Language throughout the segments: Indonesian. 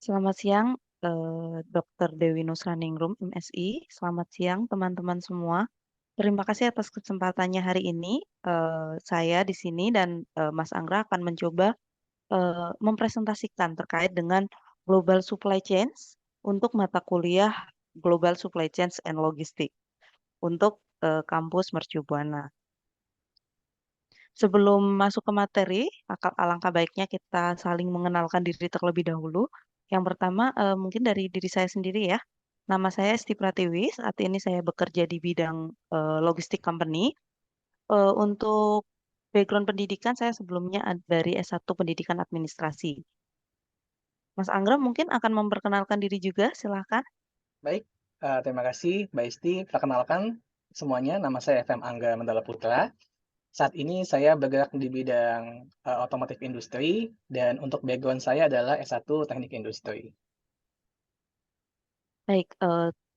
Selamat siang, Dokter Dewi Nusraningrum, MSI. Selamat siang teman-teman semua. Terima kasih atas kesempatannya hari ini. Saya di sini dan, Mas Anggra akan mencoba, mempresentasikan terkait dengan Global Supply Chains untuk mata kuliah Global Supply Chains and Logistics untuk, kampus Mercu Buana. Sebelum masuk ke materi, alangkah baiknya kita saling mengenalkan diri terlebih dahulu. Yang pertama, mungkin dari diri saya sendiri ya. Nama saya Esti Pratiwi, saat ini saya bekerja di bidang, logistik company. Untuk background pendidikan saya sebelumnya dari S1 Pendidikan Administrasi. Mas Anggra mungkin akan memperkenalkan diri juga, silakan. Baik, terima kasih Mbak Isti. Perkenalkan semuanya, nama saya FM Angga Mandala Putra. Saat ini saya bergerak di bidang, otomotif industri dan untuk background saya adalah S1 Teknik Industri. Baik,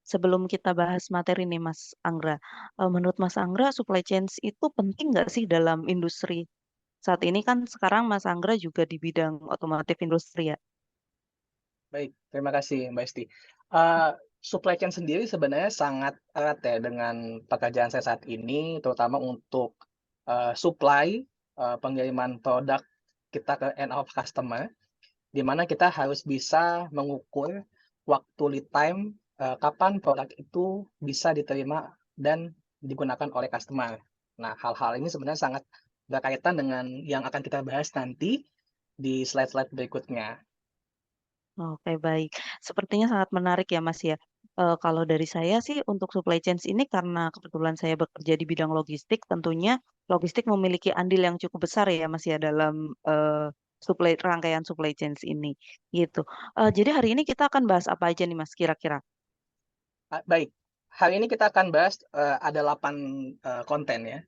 sebelum kita bahas materi nih Mas Anggra, menurut Mas Anggra supply chains itu penting nggak sih dalam industri? Saat ini kan sekarang Mas Anggra juga di bidang otomotif industri ya? Baik, terima kasih Mbak Isti. Supply chain sendiri sebenarnya sangat erat ya dengan pekerjaan saya saat ini, terutama untuk, supply, pengiriman produk kita ke end of customer. Di mana kita harus bisa mengukur waktu lead time, kapan produk itu bisa diterima dan digunakan oleh customer. Nah, hal-hal ini sebenarnya sangat berkaitan dengan yang akan kita bahas nanti di slide-slide berikutnya. Oke, baik. Sepertinya sangat menarik ya, Mas, ya. Kalau dari saya sih untuk supply chains ini karena kebetulan saya bekerja di bidang logistik, tentunya logistik memiliki andil yang cukup besar ya, Mas, ya dalam, rangkaian supply chains ini, gitu. Jadi hari ini kita akan bahas apa aja nih, Mas, kira-kira? Baik, hari ini kita akan bahas, ada 8 konten ya,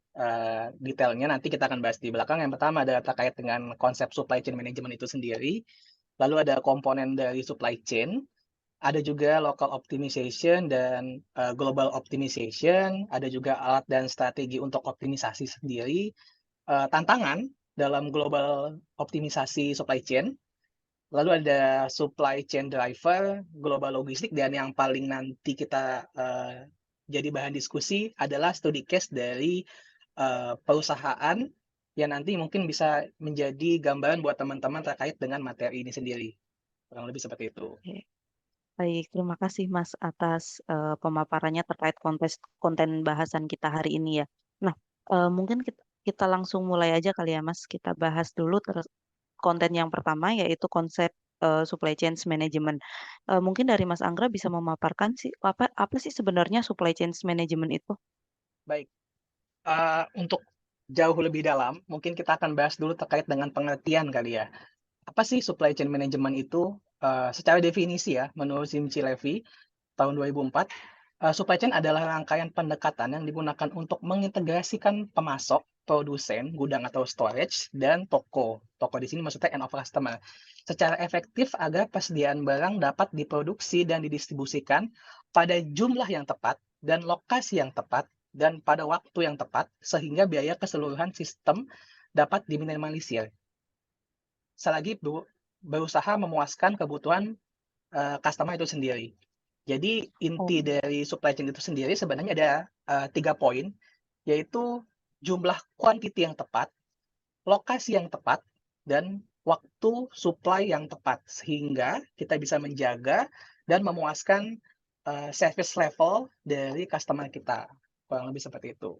detailnya nanti kita akan bahas di belakang. Yang pertama adalah terkait dengan konsep supply chain management itu sendiri, lalu ada komponen dari supply chain. Ada juga local optimization dan, global optimization, ada juga alat dan strategi untuk optimisasi sendiri, tantangan dalam global optimisasi supply chain, lalu ada supply chain driver, global logistik, dan yang paling nanti kita, jadi bahan diskusi adalah studi case dari, perusahaan yang nanti mungkin bisa menjadi gambaran buat teman-teman terkait dengan materi ini sendiri, kurang lebih seperti itu. Oke. Baik, terima kasih Mas atas, pemaparannya terkait konten bahasan kita hari ini ya. Nah, mungkin kita langsung mulai aja kali ya Mas, kita bahas dulu konten yang pertama yaitu konsep, supply chains management. Mungkin dari Mas Anggra bisa memaparkan sih, apa apa sih sebenarnya supply chains management itu? Baik. Untuk jauh lebih dalam, mungkin kita akan bahas dulu terkait dengan pengertian kali ya. Apa sih supply chain management itu? Secara definisi ya, menurut Jim C. Levy tahun 2004, supply chain adalah rangkaian pendekatan yang digunakan untuk mengintegrasikan pemasok, produsen, gudang atau storage, dan toko. Toko di sini maksudnya end of customer. Secara efektif agar persediaan barang dapat diproduksi dan didistribusikan pada jumlah yang tepat dan lokasi yang tepat dan pada waktu yang tepat sehingga biaya keseluruhan sistem dapat diminimalisir. Selagi berusaha memuaskan kebutuhan, customer itu sendiri. Jadi Oh, inti dari supply chain itu sendiri sebenarnya ada, 3 poin, yaitu jumlah quantity yang tepat, lokasi yang tepat, dan waktu supply yang tepat. Sehingga kita bisa menjaga dan memuaskan, service level dari customer kita, kurang lebih seperti itu.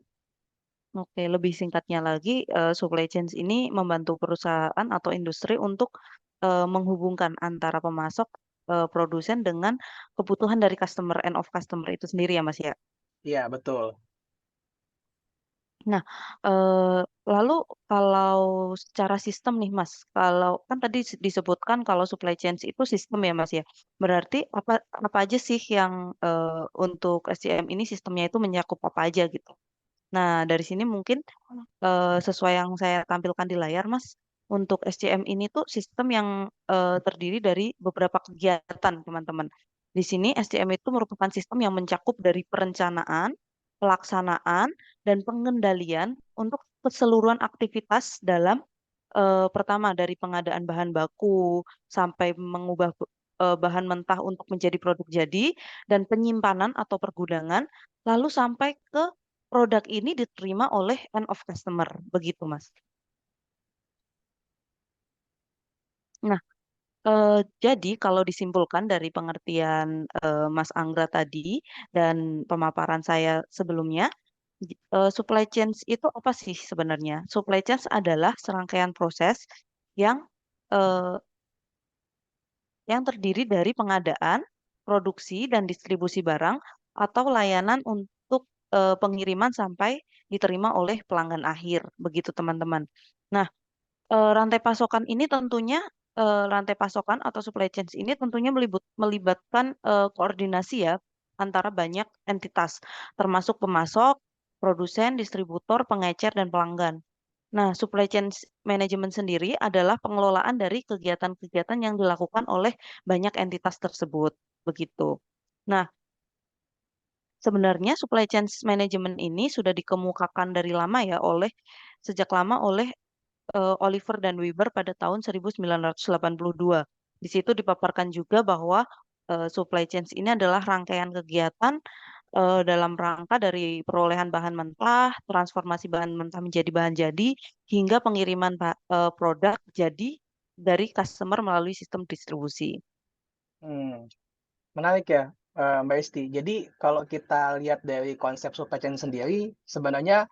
oke, lebih singkatnya lagi, supply chains ini membantu perusahaan atau industri untuk, menghubungkan antara pemasok, produsen dengan kebutuhan dari end of customer itu sendiri ya, Mas, ya? Iya betul. Nah, lalu kalau secara sistem nih, Mas, kalau kan tadi disebutkan kalau supply chains itu sistem ya, Mas, ya. Berarti apa apa aja sih yang, untuk SCM ini sistemnya itu mencakup apa aja gitu? Nah, dari sini mungkin, sesuai yang saya tampilkan di layar, Mas, untuk SCM ini tuh sistem yang, terdiri dari beberapa kegiatan, teman-teman. Di sini SCM itu merupakan sistem yang mencakup dari perencanaan, pelaksanaan, dan pengendalian untuk keseluruhan aktivitas dalam, pertama dari pengadaan bahan baku sampai bahan mentah untuk menjadi produk jadi, dan penyimpanan atau pergudangan, lalu sampai ke produk ini diterima oleh end of customer, begitu Mas. Nah, jadi kalau disimpulkan dari pengertian Mas Anggra tadi dan pemaparan saya sebelumnya, supply chains itu apa sih sebenarnya? Supply chains adalah serangkaian proses yang eh, yang terdiri dari pengadaan, produksi, dan distribusi barang atau layanan untuk pengiriman sampai diterima oleh pelanggan akhir, begitu teman-teman. Nah, rantai pasokan ini tentunya rantai pasokan atau supply chains ini tentunya melibatkan koordinasi ya antara banyak entitas, termasuk pemasok, produsen, distributor, pengecer, dan pelanggan. Nah, supply chain management sendiri adalah pengelolaan dari kegiatan-kegiatan yang dilakukan oleh banyak entitas tersebut, begitu. Nah, sebenarnya supply chain management ini sudah dikemukakan dari lama ya sejak lama oleh Oliver dan Weber pada tahun 1982. Di situ dipaparkan juga bahwa supply chains ini adalah rangkaian kegiatan dalam rangka dari perolehan bahan mentah, transformasi bahan mentah menjadi bahan jadi, hingga pengiriman produk jadi dari customer melalui sistem distribusi. Hmm, menarik ya, Mbak Esti. Jadi kalau kita lihat dari konsep supply chain sendiri, sebenarnya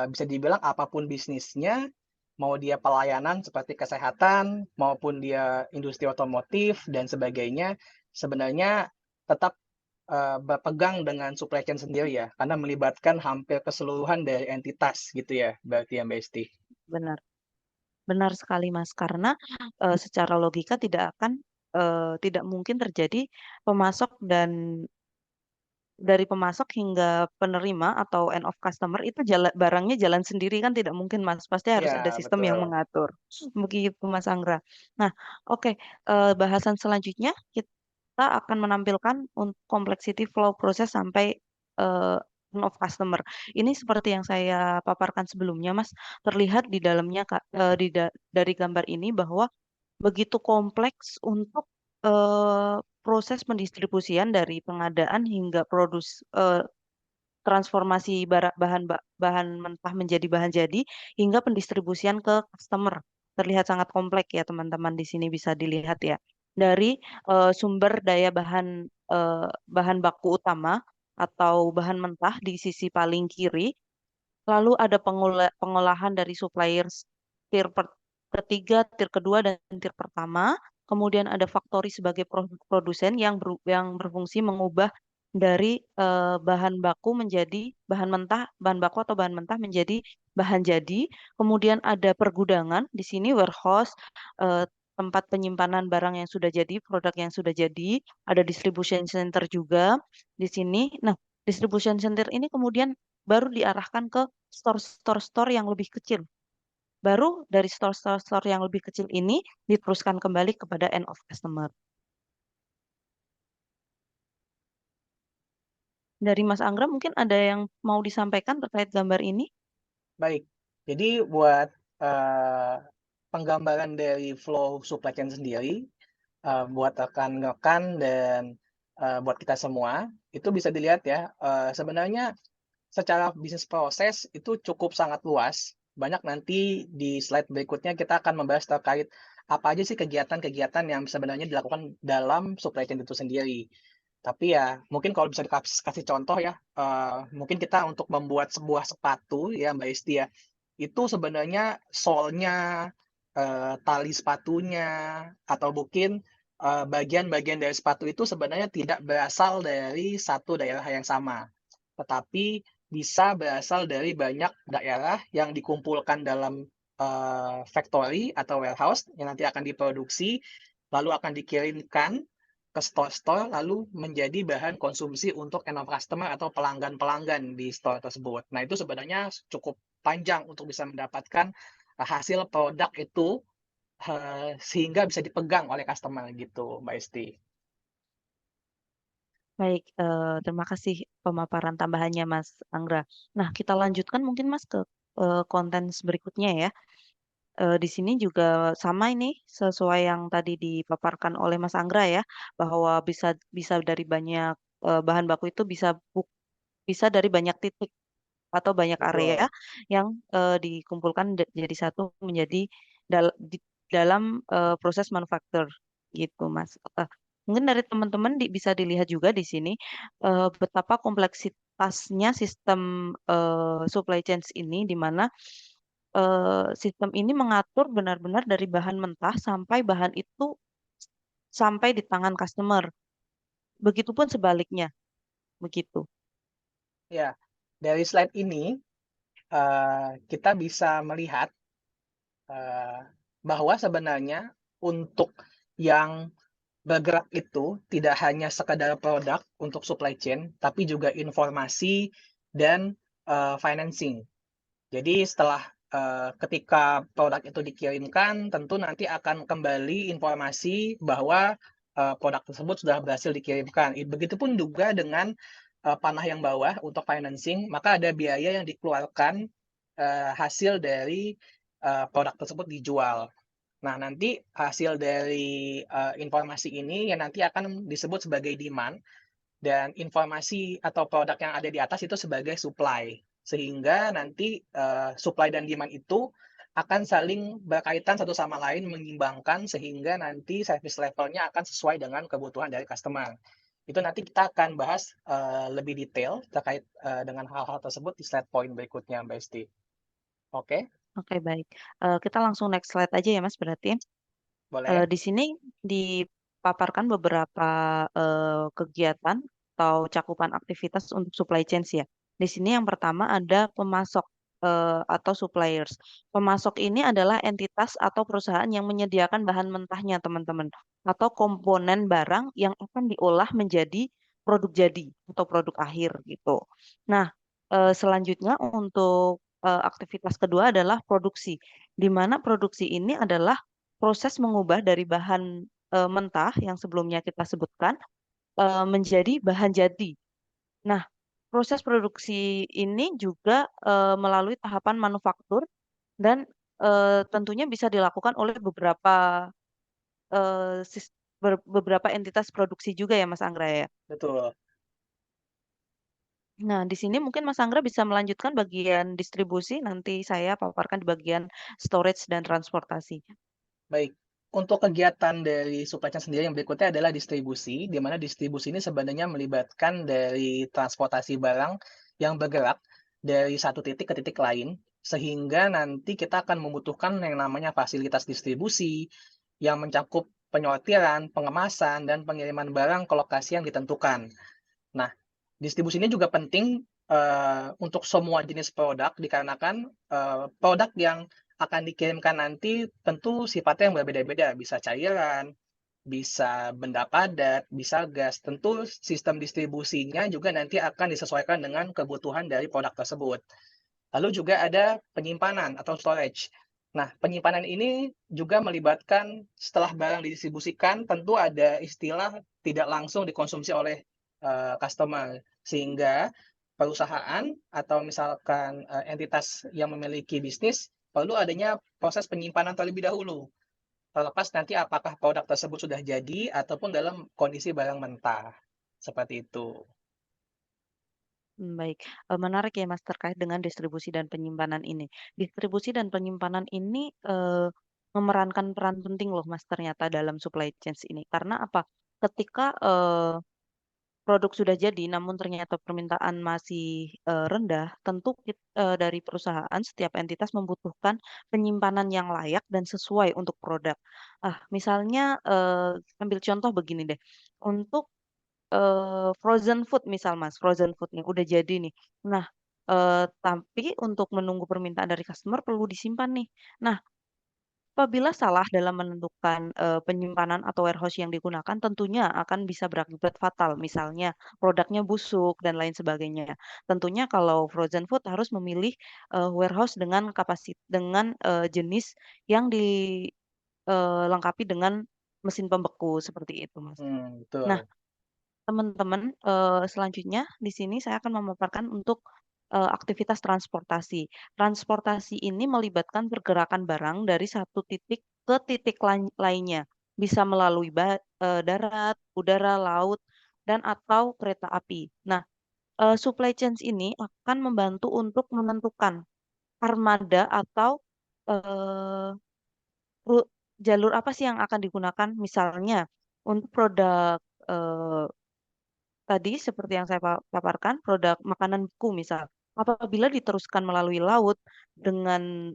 bisa dibilang apapun bisnisnya, mau dia pelayanan seperti kesehatan, maupun dia industri otomotif dan sebagainya, sebenarnya tetap, berpegang dengan supply chain sendiri ya, karena melibatkan hampir keseluruhan dari entitas gitu ya, berarti ya, Mbak Esti? Benar, benar sekali Mas, karena secara logika tidak mungkin terjadi pemasok dan dari pemasok hingga penerima atau end of customer itu barangnya jalan sendiri kan tidak mungkin Mas. Pasti harus ada Iya, sistem yang betul. mengatur. Begitu Mas Anggra. Nah, oke, bahasan selanjutnya kita akan menampilkan complexity flow proses sampai eh, end of customer. Ini seperti yang saya paparkan sebelumnya Mas, terlihat di dalamnya dari gambar ini bahwa begitu kompleks untuk proses pendistribusian dari pengadaan hingga transformasi bahan mentah menjadi bahan jadi hingga pendistribusian ke customer. Terlihat sangat kompleks ya teman-teman di sini bisa dilihat ya. Dari sumber daya bahan baku utama atau bahan mentah di sisi paling kiri. Lalu ada pengolahan dari suppliers ketiga, tier kedua, dan tier pertama. Kemudian ada factory sebagai produsen yang berfungsi mengubah dari bahan baku menjadi bahan mentah, bahan baku atau bahan mentah menjadi bahan jadi. Kemudian ada pergudangan, di sini warehouse, eh, tempat penyimpanan barang yang sudah jadi, produk yang sudah jadi. Ada distribution center juga di sini. Nah, distribution center ini kemudian baru diarahkan ke store yang lebih kecil. Baru dari store yang lebih kecil ini diteruskan kembali kepada end of customer. Dari Mas Anggra mungkin ada yang mau disampaikan terkait gambar ini? Baik, jadi buat, eee, penggambaran dari flow supply chain sendiri, buat rekan-rekan dan, buat kita semua, itu bisa dilihat ya, sebenarnya secara bisnis proses itu cukup sangat luas. Banyak nanti di slide berikutnya kita akan membahas terkait apa aja sih kegiatan-kegiatan yang sebenarnya dilakukan dalam supply chain itu sendiri. Tapi ya mungkin kalau bisa kasih contoh ya, mungkin kita untuk membuat sebuah sepatu ya Mbak Isti ya, itu sebenarnya sole-nya, tali sepatunya, atau mungkin, bagian-bagian dari sepatu itu sebenarnya tidak berasal dari satu daerah yang sama. Tetapi bisa berasal dari banyak daerah yang dikumpulkan dalam, factory atau warehouse yang nanti akan diproduksi, lalu akan dikirimkan ke store-store, lalu menjadi bahan konsumsi untuk end of customer atau pelanggan-pelanggan di store tersebut. Nah, itu sebenarnya cukup panjang untuk bisa mendapatkan, hasil produk itu, sehingga bisa dipegang oleh customer gitu, Mbak Esti. Baik, terima kasih pemaparan tambahannya Mas Anggra. Nah, kita lanjutkan mungkin Mas ke konten berikutnya ya. Di sini juga sama ini, sesuai yang tadi dipaparkan oleh Mas Anggra ya, bahwa bisa bisa dari banyak, bahan baku itu bisa dari banyak titik atau banyak area Betul. yang, dikumpulkan jadi satu menjadi di dalam, proses manufaktur gitu, Mas. Mungkin dari teman-teman bisa dilihat juga di sini, betapa kompleksitasnya sistem, supply chains ini, di mana, sistem ini mengatur benar-benar dari bahan mentah sampai bahan itu sampai di tangan customer, begitupun sebaliknya, begitu. Ya, dari slide ini, kita bisa melihat, eee, bahwa sebenarnya untuk yang bergerak itu tidak hanya sekedar produk untuk supply chain, tapi juga informasi dan, financing. Jadi setelah, ketika produk itu dikirimkan, tentu nanti akan kembali informasi bahwa, produk tersebut sudah berhasil dikirimkan. Begitupun juga dengan, panah yang bawah untuk financing, maka ada biaya yang dikeluarkan, hasil dari, produk tersebut dijual. Nah, nanti hasil dari, informasi ini yang nanti akan disebut sebagai demand dan informasi atau produk yang ada di atas itu sebagai supply. Sehingga nanti, supply dan demand itu akan saling berkaitan satu sama lain, mengimbangkan sehingga nanti service levelnya akan sesuai dengan kebutuhan dari customer. Itu nanti kita akan bahas, lebih detail terkait, dengan hal-hal tersebut di slide point berikutnya, Mbak Esti. Oke, Oke, baik. Kita langsung next slide aja ya, Mas, berarti. boleh? Di sini dipaparkan beberapa, kegiatan atau cakupan aktivitas untuk supply chains ya. Di sini yang pertama ada pemasok, atau suppliers. Pemasok ini adalah entitas atau perusahaan yang menyediakan bahan mentahnya, teman-teman, atau komponen barang yang akan diolah menjadi produk jadi atau produk akhir gitu. Nah, selanjutnya untuk, aktivitas kedua adalah produksi, di mana produksi ini adalah proses mengubah dari bahan, mentah yang sebelumnya kita sebutkan, menjadi bahan jadi. Nah, proses produksi ini juga, melalui tahapan manufaktur dan, tentunya bisa dilakukan oleh beberapa, beberapa entitas produksi juga ya, Mas Anggra ya? Betul. Nah, di sini mungkin Mas Anggra bisa melanjutkan bagian distribusi, nanti saya paparkan di bagian storage dan transportasi. Baik, untuk kegiatan dari supply chain sendiri yang berikutnya adalah distribusi, di mana distribusi ini sebenarnya melibatkan dari transportasi barang yang bergerak dari satu titik ke titik lain, sehingga nanti kita akan membutuhkan yang namanya fasilitas distribusi yang mencakup penyortiran, pengemasan, dan pengiriman barang ke lokasi yang ditentukan. Nah, distribusi ini juga penting, untuk semua jenis produk dikarenakan, produk yang akan dikirimkan nanti tentu sifatnya yang berbeda-beda, bisa cairan, bisa benda padat, bisa gas. Tentu sistem distribusinya juga nanti akan disesuaikan dengan kebutuhan dari produk tersebut. Lalu juga ada penyimpanan atau storage. Nah, penyimpanan ini juga melibatkan setelah barang didistribusikan tentu ada istilah tidak langsung dikonsumsi oleh, customer. Sehingga perusahaan atau misalkan, entitas yang memiliki bisnis perlu adanya proses penyimpanan terlebih dahulu, terlepas nanti apakah produk tersebut sudah jadi ataupun dalam kondisi barang mentah, seperti itu. Baik, menarik ya Mas terkait dengan distribusi dan penyimpanan ini. Distribusi dan penyimpanan ini, memerankan peran penting loh Mas ternyata dalam supply chains ini. Karena apa? Ketika, produk sudah jadi namun ternyata permintaan masih, rendah, tentu dari perusahaan setiap entitas membutuhkan penyimpanan yang layak dan sesuai untuk produk. Misalnya, ambil contoh begini deh, untuk frozen food misal Mas, frozen food nih udah jadi nih. Nah, tapi untuk menunggu permintaan dari customer perlu disimpan nih. Nah, apabila salah dalam menentukan, penyimpanan atau warehouse yang digunakan tentunya akan bisa berakibat fatal. Misalnya produknya busuk dan lain sebagainya. Tentunya kalau frozen food harus memilih, warehouse dengan dengan, jenis yang dilengkapi dengan mesin pembeku seperti itu, Mas. Nah, Betul. teman-teman, selanjutnya di sini saya akan memaparkan untuk, aktivitas transportasi. Transportasi ini melibatkan pergerakan barang dari satu titik ke titik lainnya. Bisa melalui darat, udara, laut, dan atau kereta api. Nah, supply chains ini akan membantu untuk menentukan armada atau, eee, ru jalur apa sih yang akan digunakan. Misalnya untuk produk, eee, tadi seperti yang saya paparkan, produk makanan beku misal, apabila diteruskan melalui laut dengan,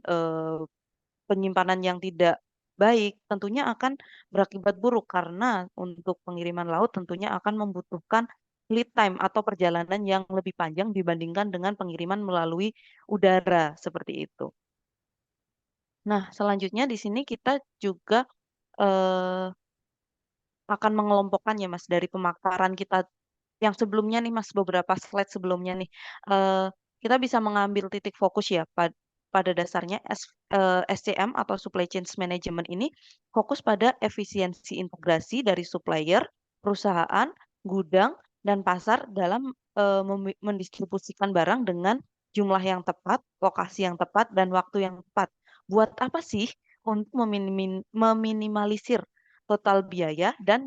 penyimpanan yang tidak baik, tentunya akan berakibat buruk karena untuk pengiriman laut tentunya akan membutuhkan lead time atau perjalanan yang lebih panjang dibandingkan dengan pengiriman melalui udara, seperti itu. Nah, selanjutnya di sini kita juga, eee, akan mengelompokkan ya Mas, dari pemaparan kita yang sebelumnya nih Mas, beberapa slide sebelumnya nih, eee, kita bisa mengambil titik fokus ya pada dasarnya SCM atau Supply Chain Management ini fokus pada efisiensi integrasi dari supplier, perusahaan, gudang, dan pasar dalam, mendistribusikan barang dengan jumlah yang tepat, lokasi yang tepat, dan waktu yang tepat. Buat apa sih? Untuk meminimalisir total biaya dan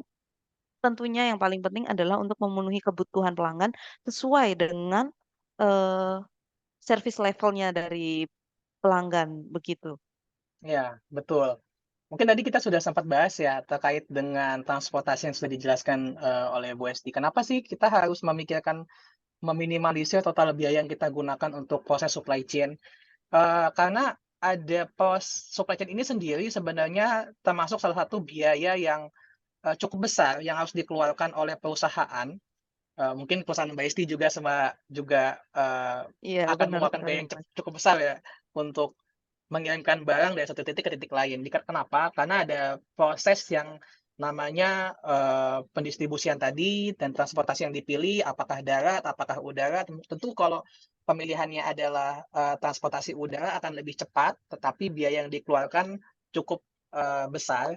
tentunya yang paling penting adalah untuk memenuhi kebutuhan pelanggan sesuai dengan, eee, service levelnya dari pelanggan, begitu. Ya, betul. Mungkin tadi kita sudah sempat bahas ya terkait dengan transportasi yang sudah dijelaskan, oleh Bu Esti. Kenapa sih kita harus memikirkan meminimalisir total biaya yang kita gunakan untuk proses supply chain? Karena ada supply chain ini sendiri sebenarnya termasuk salah satu biaya yang, cukup besar yang harus dikeluarkan oleh perusahaan. Mungkin perusahaan Mbak Esti juga Iya, akan benar mengeluarkan sekali, biaya yang Mas. cukup besar ya untuk mengirimkan barang dari satu titik ke titik lain. Kenapa? Karena ada proses yang namanya, pendistribusian tadi dan transportasi yang dipilih, apakah darat, apakah udara. Tentu kalau pemilihannya adalah, transportasi udara akan lebih cepat, tetapi biaya yang dikeluarkan cukup, besar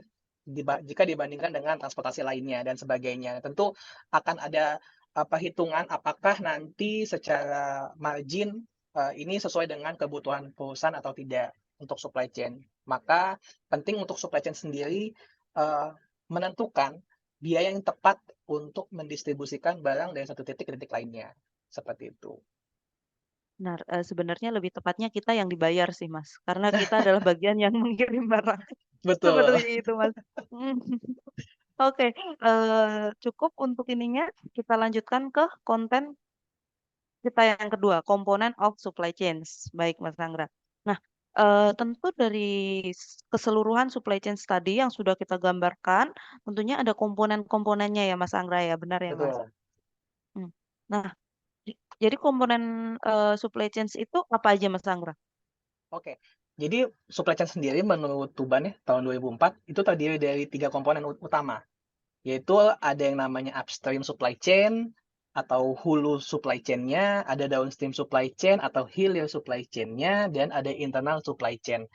jika dibandingkan dengan transportasi lainnya dan sebagainya. Tentu akan ada, perhitungan apakah nanti secara margin, ini sesuai dengan kebutuhan perusahaan atau tidak untuk supply chain. Maka penting untuk supply chain sendiri, eee, menentukan biaya yang tepat untuk mendistribusikan barang dari satu titik ke titik lainnya, seperti itu. Benar, sebenarnya lebih tepatnya kita yang dibayar sih, Mas, karena kita adalah bagian yang mengirim barang, Betul. seperti itu, Mas. Mhm. Oke, cukup untuk ininya, kita lanjutkan ke konten kita yang kedua, komponen of supply chains. Baik, Mas Anggra. Nah, tentu dari keseluruhan supply chains tadi yang sudah kita gambarkan, tentunya ada komponen-komponennya ya, Mas Anggra ya, benar ya, Mas? Betul. Mmm. Nah, jadi komponen, supply chains itu apa aja, Mas Anggra? Oke. Jadi supply chain sendiri menurut Tuban ya, tahun 2004, itu terdiri dari 3 komponen utama. Yaitu ada yang namanya upstream supply chain atau hulu supply chain-nya, ada downstream supply chain atau hilir supply chain-nya, dan ada internal supply chain.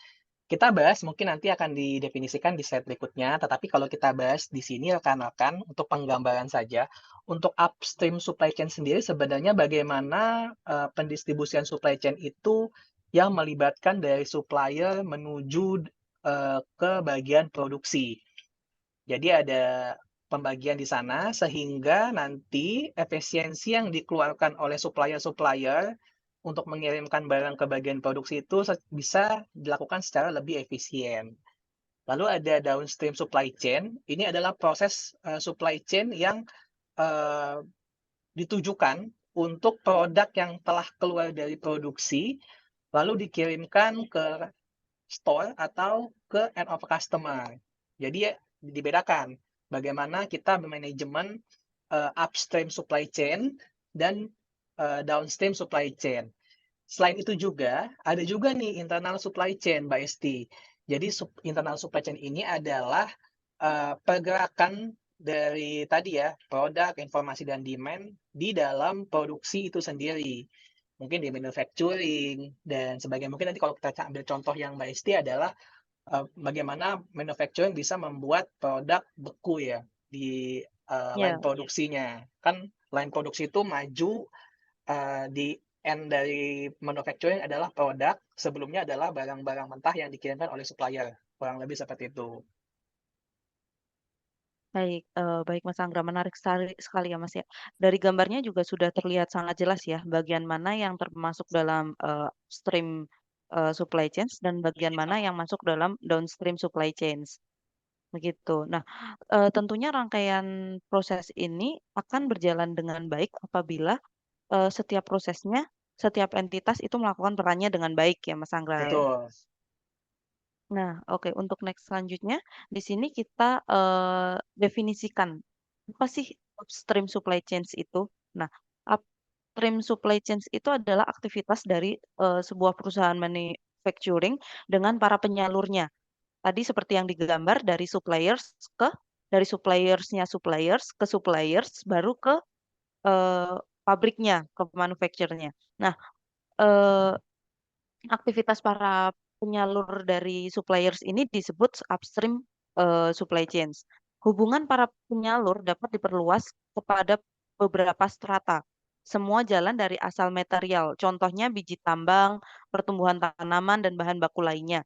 Kita bahas mungkin nanti akan didefinisikan di slide berikutnya, tetapi kalau kita bahas di sini rekan-rekan untuk penggambaran saja, untuk upstream supply chain sendiri sebenarnya bagaimana, pendistribusian supply chain itu yang melibatkan dari supplier menuju, ke bagian produksi. Jadi ada pembagian di sana sehingga nanti efisiensi yang dikeluarkan oleh supplier-supplier untuk mengirimkan barang ke bagian produksi itu bisa dilakukan secara lebih efisien. Lalu ada downstream supply chain, ini adalah proses, supply chain yang, eee, ditujukan untuk produk yang telah keluar dari produksi, lalu dikirimkan ke store atau ke end of customer. Jadi ya dibedakan, bagaimana kita memanajemen, upstream supply chain dan, downstream supply chain. Selain itu juga, ada juga nih internal supply chain, Mbak Esti. Jadi internal supply chain ini adalah, pergerakan dari tadi ya, produk, informasi, dan demand di dalam produksi itu sendiri. Mungkin di manufacturing dan sebagainya. Mungkin nanti kalau kita ambil contoh yang Mbak Esti adalah, bagaimana manufacturing bisa membuat produk beku ya di, line Iya, produksinya. Kan line produksi itu maju, di end dari manufacturing adalah produk, sebelumnya adalah barang-barang mentah yang dikirimkan oleh supplier, kurang lebih seperti itu. Baik, baik Mas Angga, menarik sekali ya Mas ya. Dari gambarnya juga sudah terlihat sangat jelas ya, bagian mana yang termasuk dalam, upstream, supply chains dan bagian mana yang masuk dalam downstream supply chains, begitu. Nah, tentunya rangkaian proses ini akan berjalan dengan baik apabila, setiap prosesnya, setiap entitas itu melakukan perannya dengan baik ya Mas Angga ya. Betul, Nah, oke, untuk next selanjutnya, di sini kita, definisikan, apa sih upstream supply chains itu? Nah, upstream supply chains itu adalah aktivitas dari, sebuah perusahaan manufacturing dengan para penyalurnya. Tadi seperti yang digambar dari suppliers-nya suppliers, ke suppliers, baru ke, eee, pabriknya, ke manufacturer-nya. Nah, eee aktivitas para penyalur dari suppliers ini disebut upstream, supply chains. Hubungan para penyalur dapat diperluas kepada beberapa strata. Semua jalan dari asal material, contohnya biji tambang, pertumbuhan tanaman, dan bahan baku lainnya.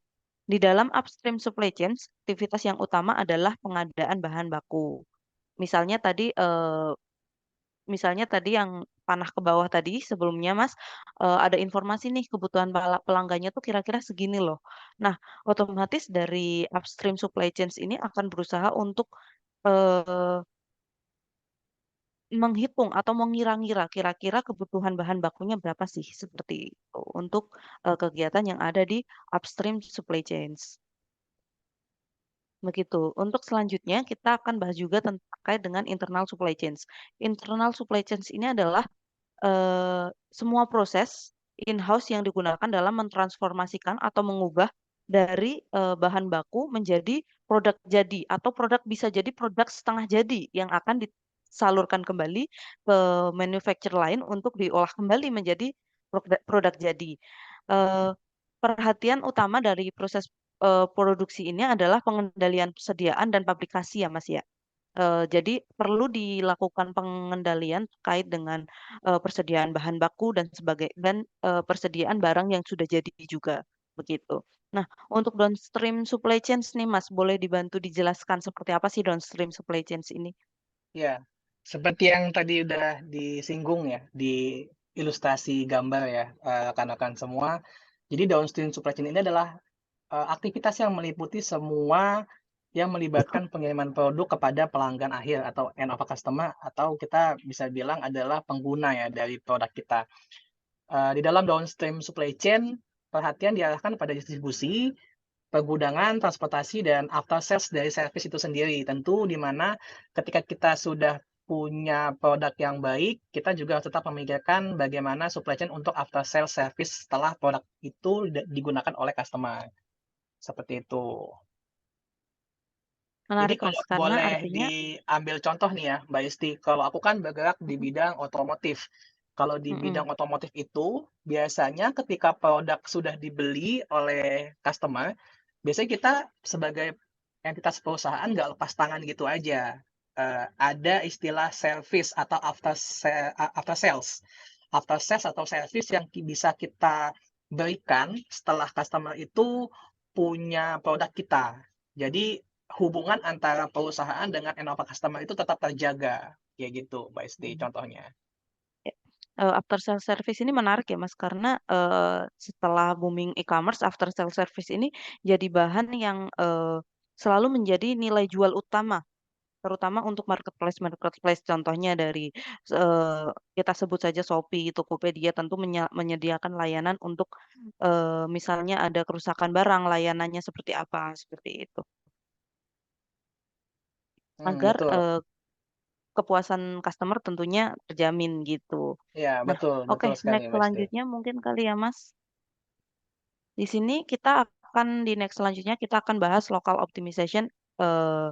Di dalam upstream supply chains, aktivitas yang utama adalah pengadaan bahan baku. Misalnya tadi, Misalnya tadi yang panah ke bawah tadi sebelumnya Mas, ada informasi nih kebutuhan pelanggannya tuh kira-kira segini loh. Nah, otomatis dari upstream supply chains ini akan berusaha untuk, eee, menghitung atau mengira-ngira kira-kira kebutuhan bahan bakunya berapa sih, seperti itu, untuk, kegiatan yang ada di upstream supply chains, begitu. Untuk selanjutnya kita akan bahas juga terkait dengan internal supply chains. Internal supply chains ini adalah semua proses in-house yang digunakan dalam mentransformasikan atau mengubah dari, bahan baku menjadi produk jadi atau produk bisa jadi produk setengah jadi yang akan disalurkan kembali ke manufacturer lain untuk diolah kembali menjadi produk jadi. Eee, Perhatian utama dari proses, produksi ini adalah pengendalian persediaan dan pabrikasi ya, Mas, ya. Jadi perlu dilakukan pengendalian terkait dengan, persediaan bahan baku dan persediaan barang yang sudah jadi juga, begitu. Nah, untuk downstream supply chains nih Mas, boleh dibantu dijelaskan seperti apa sih downstream supply chains ini? ya. Seperti yang tadi udah disinggung ya, di ilustrasi gambar ya, rekan-rekan semua. Jadi downstream supply chain ini adalah aktivitas yang meliputi semua yang melibatkan pengiriman produk kepada pelanggan akhir atau end of customer atau kita bisa bilang adalah pengguna ya dari produk kita. Di dalam downstream supply chain, perhatian diarahkan pada distribusi, pergudangan, transportasi, dan after sales dari service itu sendiri. Tentu di mana ketika kita sudah punya produk yang baik, kita juga harus tetap memikirkan bagaimana supply chain untuk after sales service setelah produk itu digunakan oleh customer, seperti itu. Jadi Menarik kalau Mas, karena boleh artinya diambil contoh nih ya, Mbak Isti, kalau aku kan bergerak di mhm bidang otomotif. Kalau di mhm, bidang otomotif itu, biasanya ketika produk sudah dibeli oleh customer, biasanya kita sebagai entitas perusahaan nggak lepas tangan gitu aja. Ada istilah service atau after sales. After sales atau service yang bisa kita berikan setelah customer itu punya produk kita. Jadi hubungan antara perusahaan dengan end of customer itu tetap terjaga, kayak gitu, Mbak Isti mhm. contohnya. After sales service ini menarik ya Mas, karena, setelah booming e-commerce, after sales service ini jadi bahan yang, selalu menjadi nilai jual utama, terutama untuk marketplace-marketplace. Contohnya dari, kita sebut saja Shopee, Tokopedia tentu menyediakan layanan untuk, misalnya ada kerusakan barang, layanannya seperti apa, seperti itu. Agar, Betul. kepuasan customer tentunya terjamin gitu. Iya, Nah, betul oke, betul sekali, next Mbak Isti. selanjutnya mungkin kali ya Mas, di sini kita akan di next selanjutnya kita akan bahas local optimization, eee,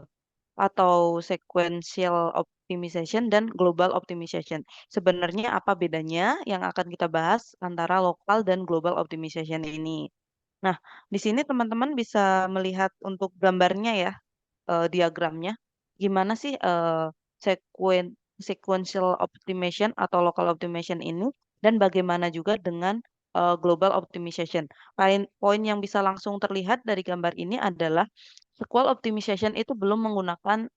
atau sequential optimization dan global optimization. Sebenarnya apa bedanya yang akan kita bahas antara lokal dan global optimization ini. Nah, di sini teman-teman bisa melihat untuk gambarnya ya, diagramnya. Gimana sih, sequential optimization atau local optimization ini? dan bagaimana juga dengan global optimization. Poin yang bisa langsung terlihat dari gambar ini adalah SQL optimization itu belum menggunakan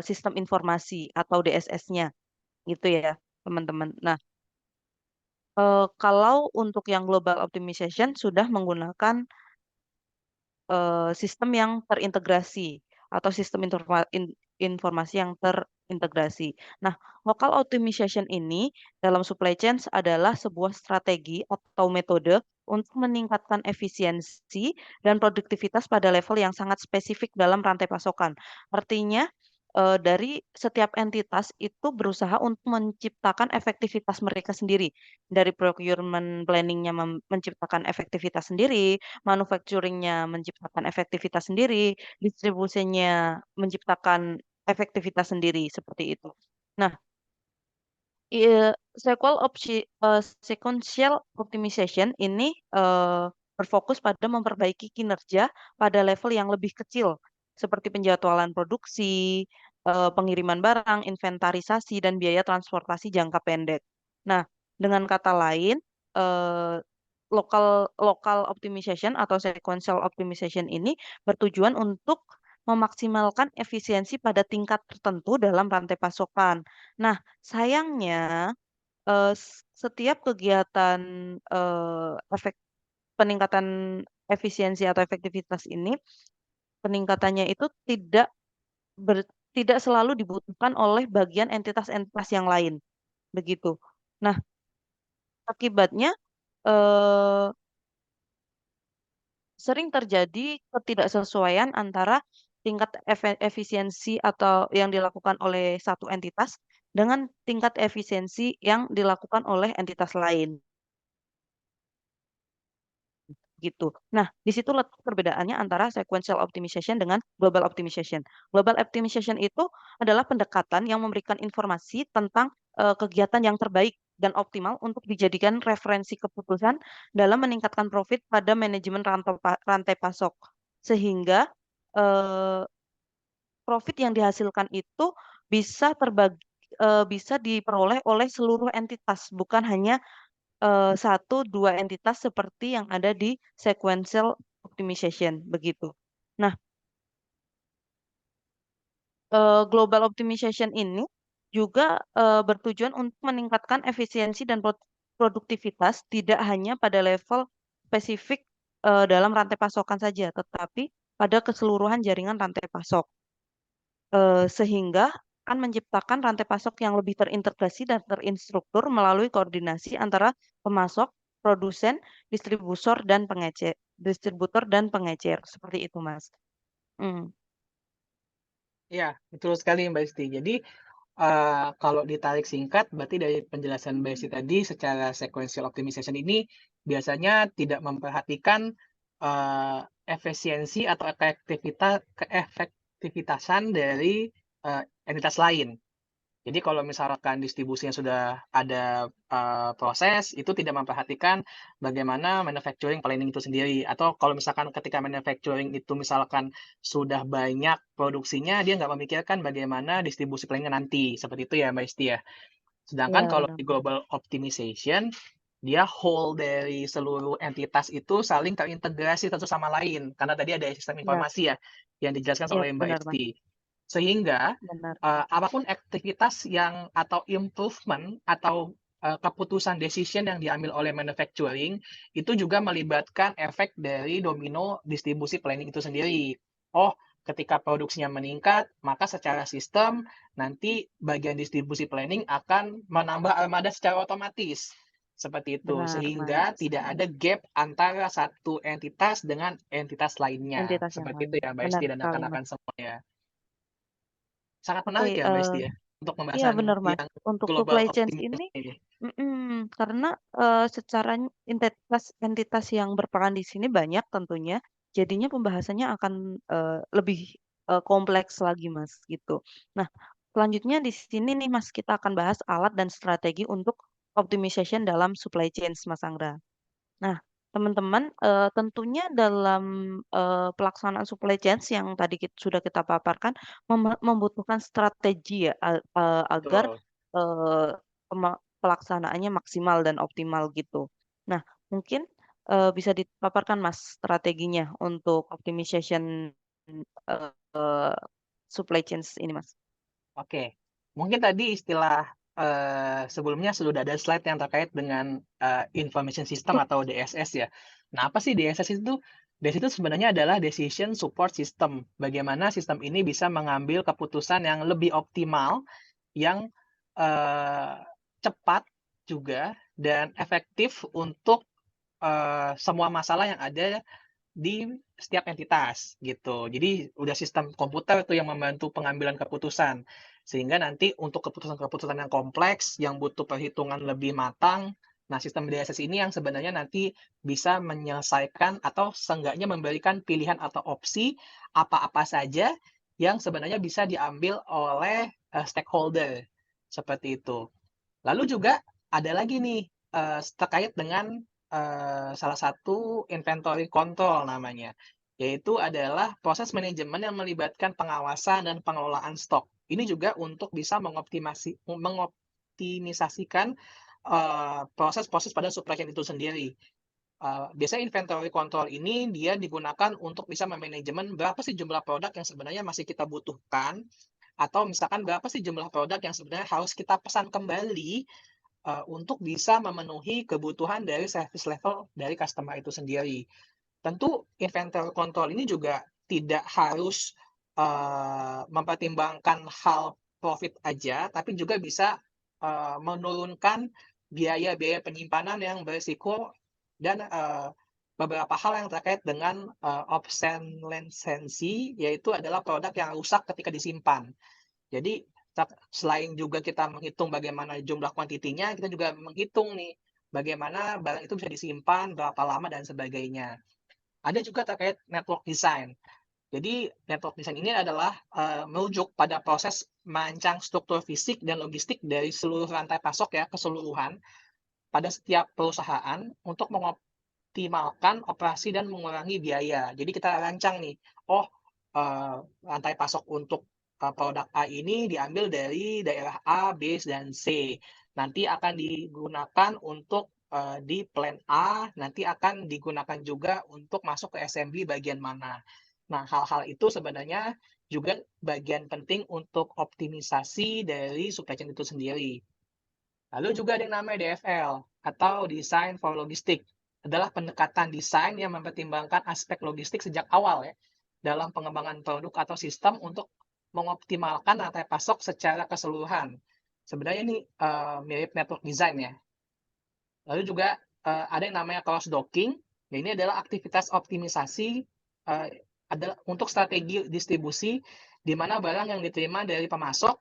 sistem informasi atau DSS-nya gitu ya, teman-teman. Nah, kalau untuk yang global optimization sudah menggunakan sistem yang terintegrasi atau sistem informasi yang terintegrasi. Nah, local optimization ini dalam supply chains adalah sebuah strategi atau metode untuk meningkatkan efisiensi dan produktivitas pada level yang sangat spesifik dalam rantai pasokan. Artinya, dari setiap entitas itu berusaha untuk menciptakan efektivitas mereka sendiri. Dari procurement planning-nya menciptakan efektivitas sendiri, manufacturing-nya menciptakan efektivitas sendiri, distribusinya menciptakan efektivitas sendiri, seperti itu. Nah, sequential optimization ini berfokus pada memperbaiki kinerja pada level yang lebih kecil, seperti penjadwalan produksi, pengiriman barang, inventarisasi, dan biaya transportasi jangka pendek. Nah, dengan kata lain, eh, local optimization atau sequential optimization ini bertujuan untuk memaksimalkan efisiensi pada tingkat tertentu dalam rantai pasokan. Nah, sayangnya, setiap kegiatan, efek peningkatan efisiensi atau efektivitas ini, peningkatannya itu ber tidak selalu dibutuhkan oleh bagian entitas-entitas yang lain, begitu. Nah, akibatnya, eee, sering terjadi ketidaksesuaian antara tingkat efisiensi atau yang dilakukan oleh satu entitas dengan tingkat efisiensi yang dilakukan oleh entitas lain. Gitu. Nah, di situ letak perbedaannya antara sequential optimization dengan global optimization. Global optimization itu adalah pendekatan yang memberikan informasi tentang kegiatan yang terbaik dan optimal untuk dijadikan referensi keputusan dalam meningkatkan profit pada manajemen rantai pasok. Sehingga eh, profit yang dihasilkan itu bisa bisa diperoleh oleh seluruh entitas, bukan hanya satu, 2 entitas seperti yang ada di sequential optimization, begitu. Nah, global optimization ini juga, bertujuan untuk meningkatkan efisiensi dan produktivitas tidak hanya pada level spesifik, dalam rantai pasokan saja, tetapi pada keseluruhan jaringan rantai pasok. Sehingga akan menciptakan rantai pasok yang lebih terintegrasi dan terinstruktur melalui koordinasi antara pemasok, produsen, distributor dan pengecer, seperti itu, Mas. Mmm, Iya, betul sekali Mbak Isti. Jadi, kalau ditarik singkat, berarti dari penjelasan Mbak Isti tadi secara sequential optimization ini biasanya tidak memperhatikan, eee, efisiensi atau keefektivitasan dari, entitas lain. Jadi kalau misalkan distribusinya sudah ada, proses, itu tidak memperhatikan bagaimana manufacturing planning itu sendiri. Atau kalau misalkan ketika manufacturing itu misalkan sudah banyak produksinya, dia nggak memikirkan bagaimana distribusi planning nanti, seperti itu ya, Mbak Isti ya? Sedangkan iya kalau benar, di global optimization, dia whole dari seluruh entitas itu saling terintegrasi satu sama lain, karena tadi ada sistem iya informasi ya, yang dijelaskan iya oleh Mbak benar, Mas, Isti. Sehingga, benar apa aktivitas yang atau improvement atau, keputusan decision yang diambil oleh manufacturing, itu juga melibatkan efek dari domino distribusi planning itu sendiri. Oh, ketika produksinya meningkat, maka secara sistem nanti bagian distribusi planning akan menambah armada secara otomatis, seperti itu. benar, Sehingga Mas, tidak ada gap antara satu entitas dengan entitas lainnya, entitas yang seperti itu lain. ya Mbak Benar Isti dan sekali, Mas. rekan-rekan semuanya. Sangat Oke, menarik ya Mbak Isti ya, untuk iya pembahasan benar, Mas. yang Untuk global supply chains ini optimization ini. karena, secara entitas yang berperan di sini banyak tentunya, jadinya pembahasannya akan, lebih, kompleks lagi, Mas, gitu. Nah, selanjutnya di sini nih, Mas, kita akan bahas alat dan strategi untuk optimization dalam supply chains, Mas Angga. Nah, teman-teman, tentunya dalam, pelaksanaan supply chains yang tadi sudah kita paparkan, membutuhkan strategi ya, agar, Betul. eee, pelaksanaannya maksimal dan optimal gitu. Nah, mungkin, bisa dipaparkan Mas strateginya untuk optimization, eee, supply chains ini Mas? Oke, mungkin tadi istilah, sebelumnya sudah ada slide yang terkait dengan, information system atau DSS ya. Nah, apa sih DSS itu? DSS itu sebenarnya adalah decision support system. Bagaimana sistem ini bisa mengambil keputusan yang lebih optimal, yang, eee, cepat juga dan efektif untuk, semua masalah yang ada di setiap entitas, gitu. Jadi udah sistem komputer tuh yang membantu pengambilan keputusan. Sehingga nanti untuk keputusan-keputusan yang kompleks, yang butuh perhitungan lebih matang, nah sistem DSS ini yang sebenarnya nanti bisa menyelesaikan atau seenggaknya memberikan pilihan atau opsi apa-apa saja yang sebenarnya bisa diambil oleh, stakeholder, seperti itu. Lalu juga ada lagi nih, terkait dengan, salah satu inventory control namanya, yaitu adalah proses manajemen yang melibatkan pengawasan dan pengelolaan stok. Ini juga untuk bisa mengoptimisasikan, proses-proses pada supply chain itu sendiri. Biasanya inventory control ini dia digunakan untuk bisa memanajemen berapa sih jumlah produk yang sebenarnya masih kita butuhkan, atau misalkan berapa sih jumlah produk yang sebenarnya harus kita pesan kembali untuk bisa memenuhi kebutuhan dari service level dari customer itu sendiri. Tentu inventory control ini juga tidak harus, mempertimbangkan hal profit aja, tapi juga bisa, menurunkan biaya-biaya penyimpanan yang beresiko dan, beberapa hal yang terkait dengan, obsolescency, yaitu adalah produk yang rusak ketika disimpan. Jadi, selain juga kita menghitung bagaimana jumlah kuantitinya, kita juga menghitung nih, bagaimana barang itu bisa disimpan, berapa lama, dan sebagainya. Ada juga terkait network design. Jadi, network design ini adalah, merujuk pada proses merancang struktur fisik dan logistik dari seluruh rantai pasok ya, keseluruhan, pada setiap perusahaan untuk mengoptimalkan operasi dan mengurangi biaya. Jadi kita rancang nih, oh, rantai pasok untuk, produk A ini diambil dari daerah A, B, dan C. Nanti akan digunakan untuk, di plan A, nanti akan digunakan juga untuk masuk ke assembly bagian mana. Nah, hal-hal itu sebenarnya juga bagian penting untuk optimisasi dari supply chain itu sendiri. Lalu juga ada yang namanya DFL atau Design for Logistic. Adalah pendekatan desain yang mempertimbangkan aspek logistik sejak awal ya, dalam pengembangan produk atau sistem untuk mengoptimalkan rantai pasok secara keseluruhan. Sebenarnya ini, mirip network design ya. Lalu juga, ada yang namanya cross docking, ya ini adalah aktivitas optimisasi, adalah untuk strategi distribusi, di mana barang yang diterima dari pemasok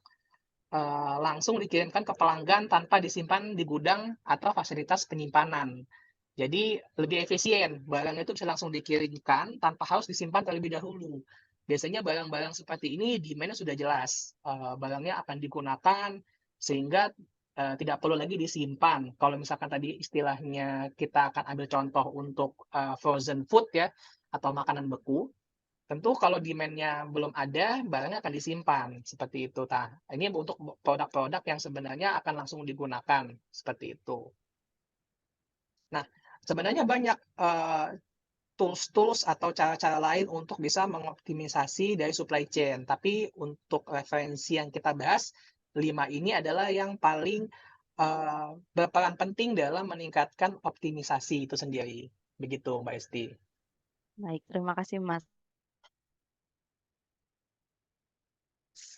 langsung dikirimkan ke pelanggan tanpa disimpan di gudang atau fasilitas penyimpanan. Jadi lebih efisien, barang itu bisa langsung dikirimkan tanpa harus disimpan terlebih dahulu. Biasanya barang-barang seperti ini demand-nya sudah jelas, barangnya akan digunakan sehingga, tidak perlu lagi disimpan. Kalau misalkan tadi istilahnya kita akan ambil contoh untuk, frozen food ya, atau makanan beku, tentu kalau demand-nya belum ada, barangnya akan disimpan, seperti itu. Ini untuk produk-produk yang sebenarnya akan langsung digunakan, seperti itu. Nah, sebenarnya banyak, tools-tools atau cara-cara lain untuk bisa mengoptimisasi dari supply chain, tapi untuk referensi yang kita bahas, 5 ini adalah yang paling, berperan penting dalam meningkatkan optimisasi itu sendiri. Begitu, Mbak Esti. Baik, terima kasih Mas,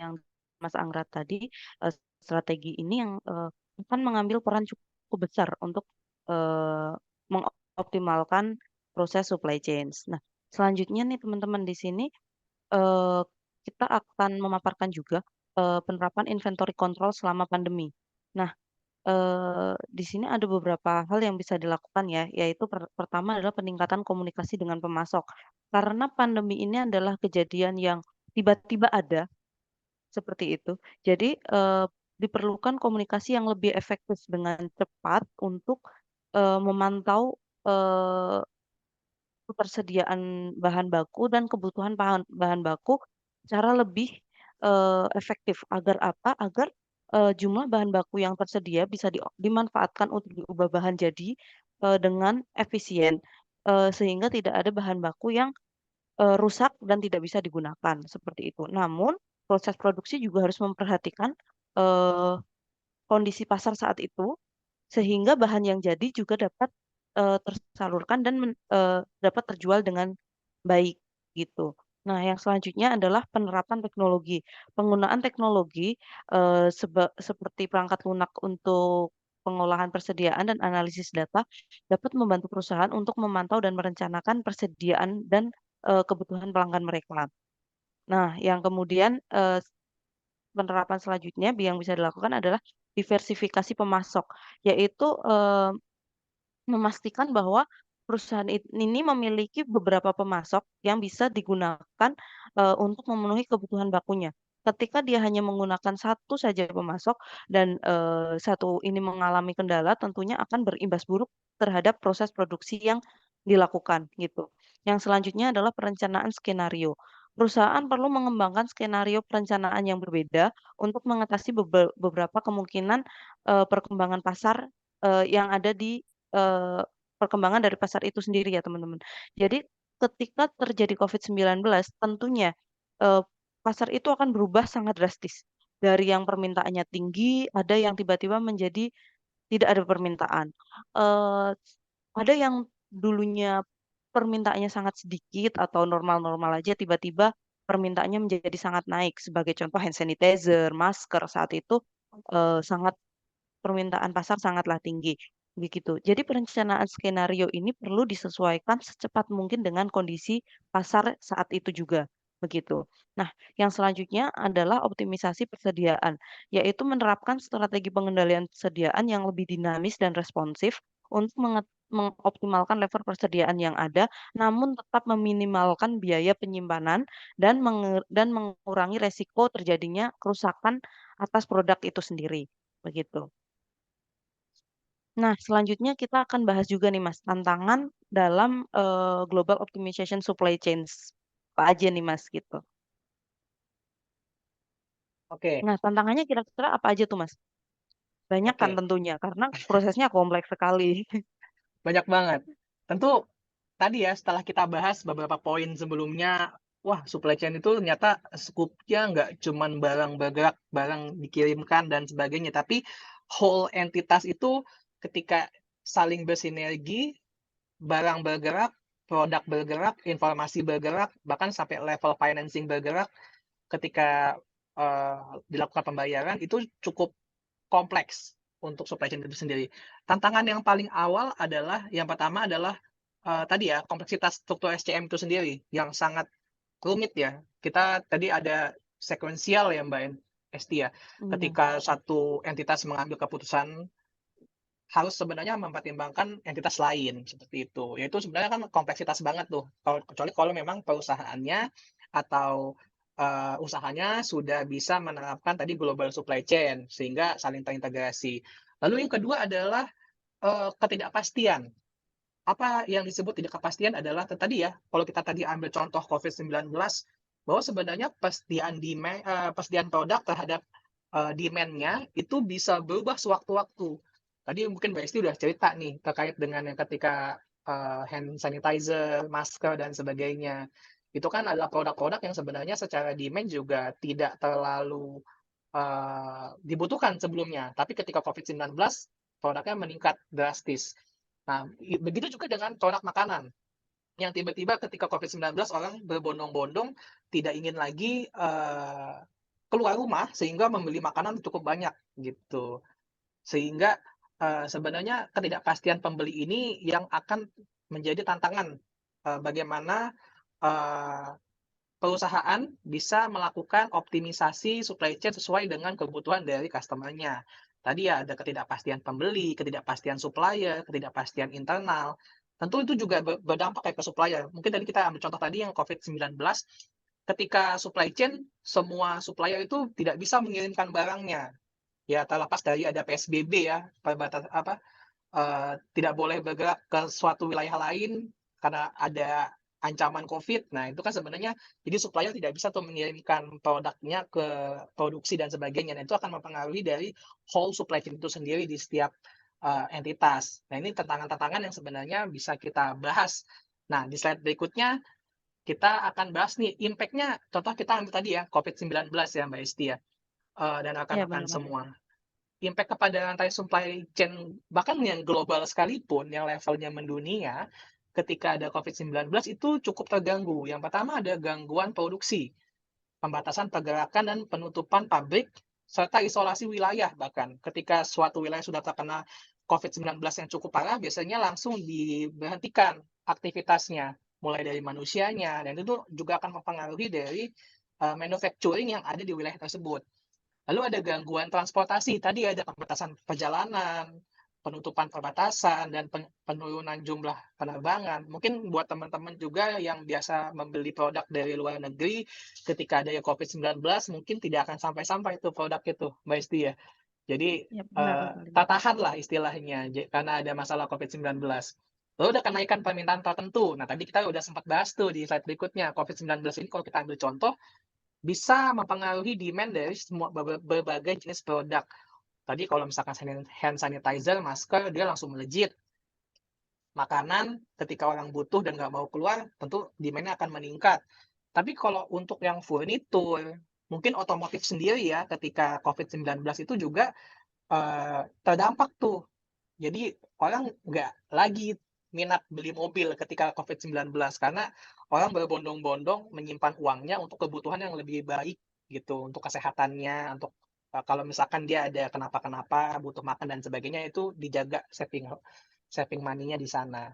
yang Mas Anggra tadi, strategi ini yang, akan mengambil peran cukup besar untuk, mengoptimalkan proses supply chains. Nah, selanjutnya nih teman-teman di sini, eee, kita akan memaparkan juga, penerapan inventory control selama pandemi. Nah, di sini ada beberapa hal yang bisa dilakukan ya, yaitu pertama adalah peningkatan komunikasi dengan pemasok. Karena pandemi ini adalah kejadian yang tiba-tiba ada, seperti itu. Jadi, diperlukan komunikasi yang lebih efektif dengan cepat untuk, memantau, ketersediaan bahan baku dan kebutuhan bahan bahan baku secara lebih, efektif. Agar apa? Agar, jumlah bahan baku yang tersedia bisa dimanfaatkan untuk diubah bahan jadi, dengan efisien, sehingga tidak ada bahan baku yang, rusak dan tidak bisa digunakan, seperti itu. Namun, proses produksi juga harus memperhatikan, eee, kondisi pasar saat itu, sehingga bahan yang jadi juga dapat, tersalurkan dan dapat terjual dengan baik, gitu. Nah, yang selanjutnya adalah penerapan teknologi. Penggunaan teknologi, seperti perangkat lunak untuk pengolahan persediaan dan analisis data, dapat membantu perusahaan untuk memantau dan merencanakan persediaan dan, kebutuhan pelanggan mereka. Nah, yang kemudian, penerapan selanjutnya yang bisa dilakukan adalah diversifikasi pemasok, yaitu, memastikan bahwa perusahaan ini memiliki beberapa pemasok yang bisa digunakan, untuk memenuhi kebutuhan bakunya. Ketika dia hanya menggunakan satu saja pemasok dan, satu ini mengalami kendala, tentunya akan berimbas buruk terhadap proses produksi yang dilakukan, gitu. Yang selanjutnya adalah perencanaan skenario. Perusahaan perlu mengembangkan skenario perencanaan yang berbeda untuk mengatasi beberapa kemungkinan, perkembangan pasar, yang ada di Eee, perkembangan dari pasar itu sendiri ya, teman-teman. Jadi ketika terjadi COVID-19 tentunya, eee, pasar itu akan berubah sangat drastis. Dari yang permintaannya tinggi, ada yang tiba-tiba menjadi tidak ada permintaan. Eee, ada yang dulunya permintaannya sangat sedikit atau normal-normal aja, tiba-tiba permintaannya menjadi sangat naik. Sebagai contoh hand sanitizer, masker saat itu, sangat permintaan pasar sangatlah tinggi, begitu. Jadi perencanaan skenario ini perlu disesuaikan secepat mungkin dengan kondisi pasar saat itu juga, begitu. Nah, yang selanjutnya adalah optimisasi persediaan, yaitu menerapkan strategi pengendalian persediaan yang lebih dinamis dan responsif untuk mengoptimalkan level persediaan yang ada, namun tetap meminimalkan biaya penyimpanan dan mengurangi resiko terjadinya kerusakan atas produk itu sendiri, begitu. Nah, selanjutnya kita akan bahas juga nih Mas, tantangan dalam, global optimization supply chains. Apa aja nih Mas, gitu. Oke, Nah, tantangannya kira-kira apa aja tuh Mas? Banyak kan oke. tentunya, karena prosesnya kompleks sekali. Banyak banget. Tentu tadi ya, setelah kita bahas beberapa poin sebelumnya, wah supply chain itu ternyata skupnya nggak cuman barang bergerak, barang dikirimkan dan sebagainya, tapi whole entitas itu ketika saling bersinergi, barang bergerak, produk bergerak, informasi bergerak, bahkan sampai level financing bergerak ketika, dilakukan pembayaran itu cukup kompleks untuk supply chain itu sendiri. Tantangan yang paling awal adalah yang pertama adalah, tadi ya, kompleksitas struktur SCM itu sendiri yang sangat rumit ya. Kita tadi ada sekuensial ya, Mbak Esti ya, Iya, ketika satu entitas mengambil keputusan harus sebenarnya mempertimbangkan entitas lain, seperti itu. Ya itu sebenarnya kan kompleksitas banget tuh, kecuali kalau memang perusahaannya atau, usahanya sudah bisa menerapkan tadi global supply chain, sehingga saling terintegrasi. Lalu yang kedua adalah, ketidakpastian. Apa yang disebut tidak kepastian adalah tadi ya, kalau kita tadi ambil contoh COVID-19, bahwa sebenarnya persediaan produk terhadap, demand-nya itu bisa berubah sewaktu-waktu. Tadi mungkin Mbak Esti udah cerita nih terkait dengan yang ketika, hand sanitizer, masker, dan sebagainya. Itu kan adalah produk-produk yang sebenarnya secara demand juga tidak terlalu, dibutuhkan sebelumnya, tapi ketika COVID-19 produknya meningkat drastis. Nah, begitu juga dengan produk makanan, yang tiba-tiba ketika COVID-19 orang berbondong-bondong tidak ingin lagi, keluar rumah sehingga membeli makanan cukup banyak, gitu. Sehingga, sebenarnya ketidakpastian pembeli ini yang akan menjadi tantangan, bagaimana, eee, perusahaan bisa melakukan optimisasi supply chain sesuai dengan kebutuhan dari customer-nya. Tadi ya ada ketidakpastian pembeli, ketidakpastian supplier, ketidakpastian internal. Tentu itu juga berdampak ya ke supplier. Mungkin tadi kita ambil contoh tadi yang COVID-19, ketika supply chain, semua supplier itu tidak bisa mengirimkan barangnya. Ya terlepas dari ada PSBB ya, tidak boleh bergerak ke suatu wilayah lain karena ada ancaman COVID. Nah, itu kan sebenarnya jadi supplier tidak bisa tuh mengirimkan produknya ke produksi dan sebagainya. Nah, itu akan mempengaruhi dari whole supply chain itu sendiri di setiap, entitas. Nah, ini tantangan-tantangan yang sebenarnya bisa kita bahas. Nah, di slide berikutnya kita akan bahas nih impact-nya, contoh kita ambil tadi ya, COVID-19 ya, Mbak Esti ya, dan Iya rekan-rekan benar Mas. semua. Impact kepada rantai supply chain bahkan yang global sekalipun, yang levelnya mendunia, ketika ada COVID-19 itu cukup terganggu. Yang pertama ada gangguan produksi, pembatasan pergerakan dan penutupan pabrik, serta isolasi wilayah bahkan. Ketika suatu wilayah sudah terkena COVID-19 yang cukup parah, biasanya langsung diberhentikan aktivitasnya, mulai dari manusianya, dan itu juga akan mempengaruhi dari manufacturing yang ada di wilayah tersebut. Lalu ada gangguan transportasi, tadi ada pembatasan perjalanan, penutupan perbatasan, dan penurunan jumlah penerbangan. Mungkin buat teman-teman juga yang biasa membeli produk dari luar negeri, ketika ada COVID-19 mungkin tidak akan sampai-sampai itu produk itu, Mbak Isti ya. Jadi, Iya benar sekali Mas. tertahan lah istilahnya karena ada masalah COVID-19. Lalu ada kenaikan permintaan tertentu. Nah, tadi kita udah sempat bahas tuh di slide berikutnya, COVID-19 ini kalau kita ambil contoh, bisa mempengaruhi demand dari semua berbagai jenis produk. Tadi kalau misalkan hand sanitizer, masker, dia langsung melejit. Makanan, ketika orang butuh dan nggak mau keluar, tentu demand-nya akan meningkat. Tapi kalau untuk yang furnitur, mungkin otomotif sendiri ya, ketika COVID-19 itu juga terdampak tuh. Jadi orang nggak lagi minat beli mobil ketika COVID-19 karena orang berbondong-bondong menyimpan uangnya untuk kebutuhan yang lebih baik gitu, untuk kesehatannya, untuk, kalau misalkan dia ada kenapa-kenapa, butuh makan dan sebagainya itu dijaga saving saving money-nya di sana.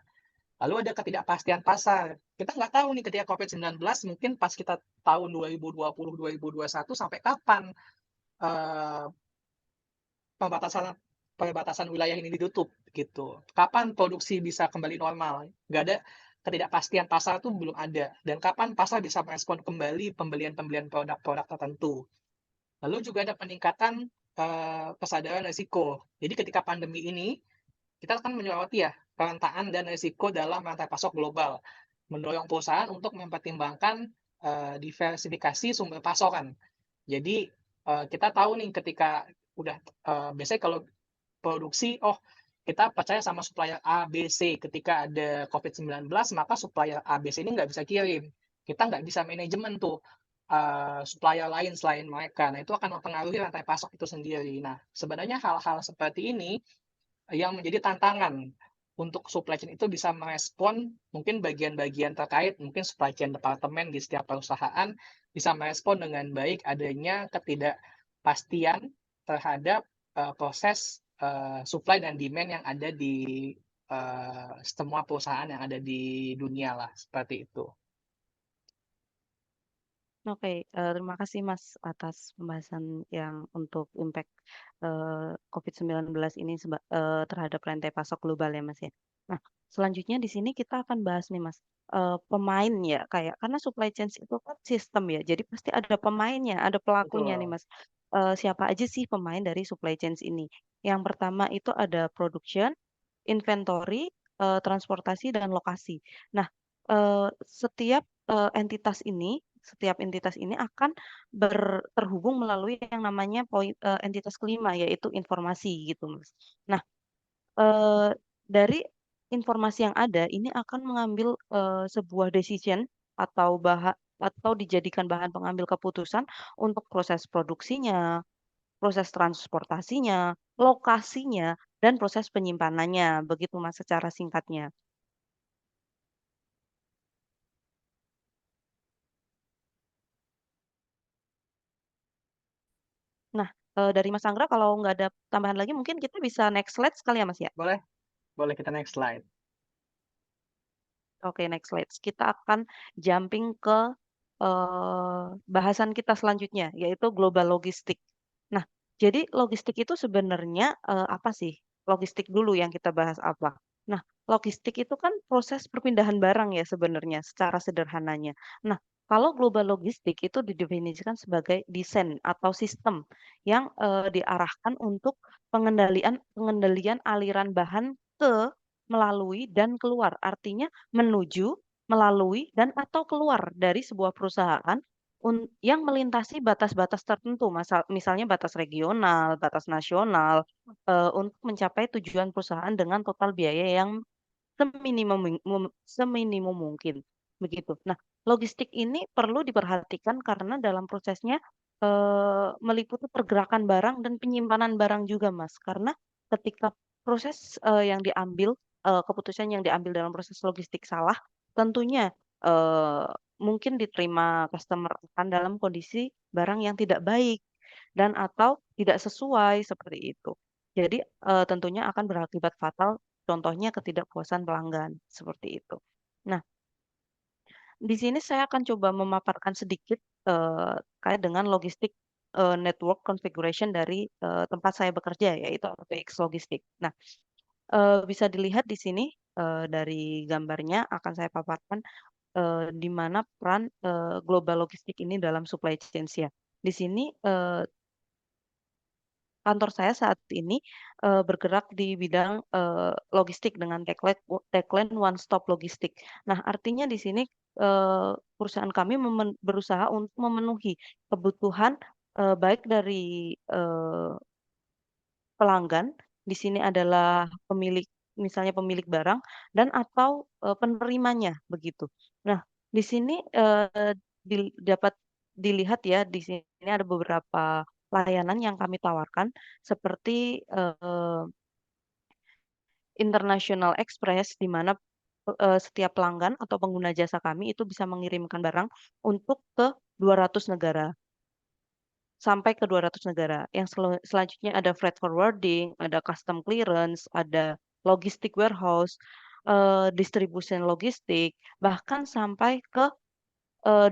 Lalu ada ketidakpastian pasar. Kita nggak tahu nih ketika COVID-19 mungkin pas kita tahun 2020, 2021 sampai kapan, eee, pembatasan perbatasan wilayah ini ditutup gitu. Kapan produksi bisa kembali normal? Nggak ada ketidakpastian pasar tuh belum ada. Dan kapan pasar bisa merespon kembali pembelian-pembelian produk-produk tertentu. Lalu juga ada peningkatan kesadaran risiko. Jadi ketika pandemi ini kita akan menyoroti ya perentaan dan risiko dalam rantai pasok global, mendorong perusahaan untuk mempertimbangkan diversifikasi sumber pasokan. Jadi kita tahu nih ketika udah biasanya kalau produksi, oh kita percaya sama supplier A, B, C. Ketika ada COVID-19, maka supplier A, B, C ini nggak bisa kirim. Kita nggak bisa manajemen tuh supplier lain selain mereka. Nah, itu akan mempengaruhi rantai pasok itu sendiri. Nah, sebenarnya hal-hal seperti ini yang menjadi tantangan untuk supply chain itu bisa merespon mungkin bagian-bagian terkait, mungkin supply chain departemen di setiap perusahaan bisa merespon dengan baik adanya ketidakpastian terhadap proses supply dan demand yang ada di semua perusahaan yang ada di dunia lah, seperti itu. Oke, terima kasih Mas atas pembahasan yang untuk impact, COVID-19 ini terhadap rantai pasok global ya, Mas, ya. Nah, selanjutnya di sini kita akan bahas nih, Mas, pemain ya, kayak karena supply chain itu kan sistem ya, jadi pasti ada pemainnya, ada pelakunya nih, Betul. Mas. Siapa aja sih pemain dari supply chain ini? Yang pertama itu ada production, inventory, transportasi, dan lokasi. Nah, setiap entitas ini akan terhubung melalui yang namanya entitas kelima, yaitu informasi gitu, Mas. Nah, eee, dari informasi yang ada ini akan mengambil, sebuah decision atau dijadikan bahan pengambil keputusan untuk proses produksinya, proses transportasinya, lokasinya, dan proses penyimpanannya, begitu Mas secara singkatnya. Nah, dari Mas Anggra kalau nggak ada tambahan lagi mungkin kita bisa next slide sekali ya, Mas, ya? Boleh? Boleh kita next slide. Oke, next slide. Kita akan jumping ke, bahasan kita selanjutnya, yaitu global logistik. Nah, jadi logistik itu sebenarnya, apa sih? Logistik dulu yang kita bahas apa. Nah, logistik itu kan proses perpindahan barang ya sebenarnya secara sederhananya. Nah, kalau global logistik itu didefinisikan sebagai desain atau sistem yang, diarahkan untuk pengendalian pengendalian aliran bahan ke, melalui, dan keluar. Artinya menuju melalui dan atau keluar dari sebuah perusahaan yang melintasi batas-batas tertentu, misalnya batas regional, batas nasional, untuk mencapai tujuan perusahaan dengan total biaya yang seminimum mungkin, begitu. Nah, logistik ini perlu diperhatikan karena dalam prosesnya, meliputi pergerakan barang dan penyimpanan barang juga, Mas. Karena ketika keputusan yang diambil dalam proses logistik salah, tentunya, eee, mungkin diterima customer akan dalam kondisi barang yang tidak baik dan atau tidak sesuai, seperti itu. Jadi, tentunya akan berakibat fatal. Contohnya ketidakpuasan pelanggan, seperti itu. Nah, di sini saya akan coba memaparkan sedikit, terkait dengan logistik, network configuration dari, tempat saya bekerja, yaitu RPX Logistik. Nah, bisa dilihat di sini, dari gambarnya akan saya paparkan, di mana peran, global logistik ini dalam supply chains ya. Di sini, kantor saya saat ini, bergerak di bidang, logistik dengan tagline One Stop Logistik. Nah, artinya di sini, perusahaan kami berusaha untuk memenuhi kebutuhan, baik dari, pelanggan, di sini adalah misalnya pemilik barang dan atau, penerimanya, begitu. Nah, di sini, dapat dilihat ya, di sini ada beberapa layanan yang kami tawarkan seperti, International Express, di mana, setiap pelanggan atau pengguna jasa kami itu bisa mengirimkan barang untuk ke 200 negara. Sampai ke 200 negara. Yang selanjutnya ada freight forwarding, ada custom clearance, ada logistik warehouse, distribution logistik, bahkan sampai ke,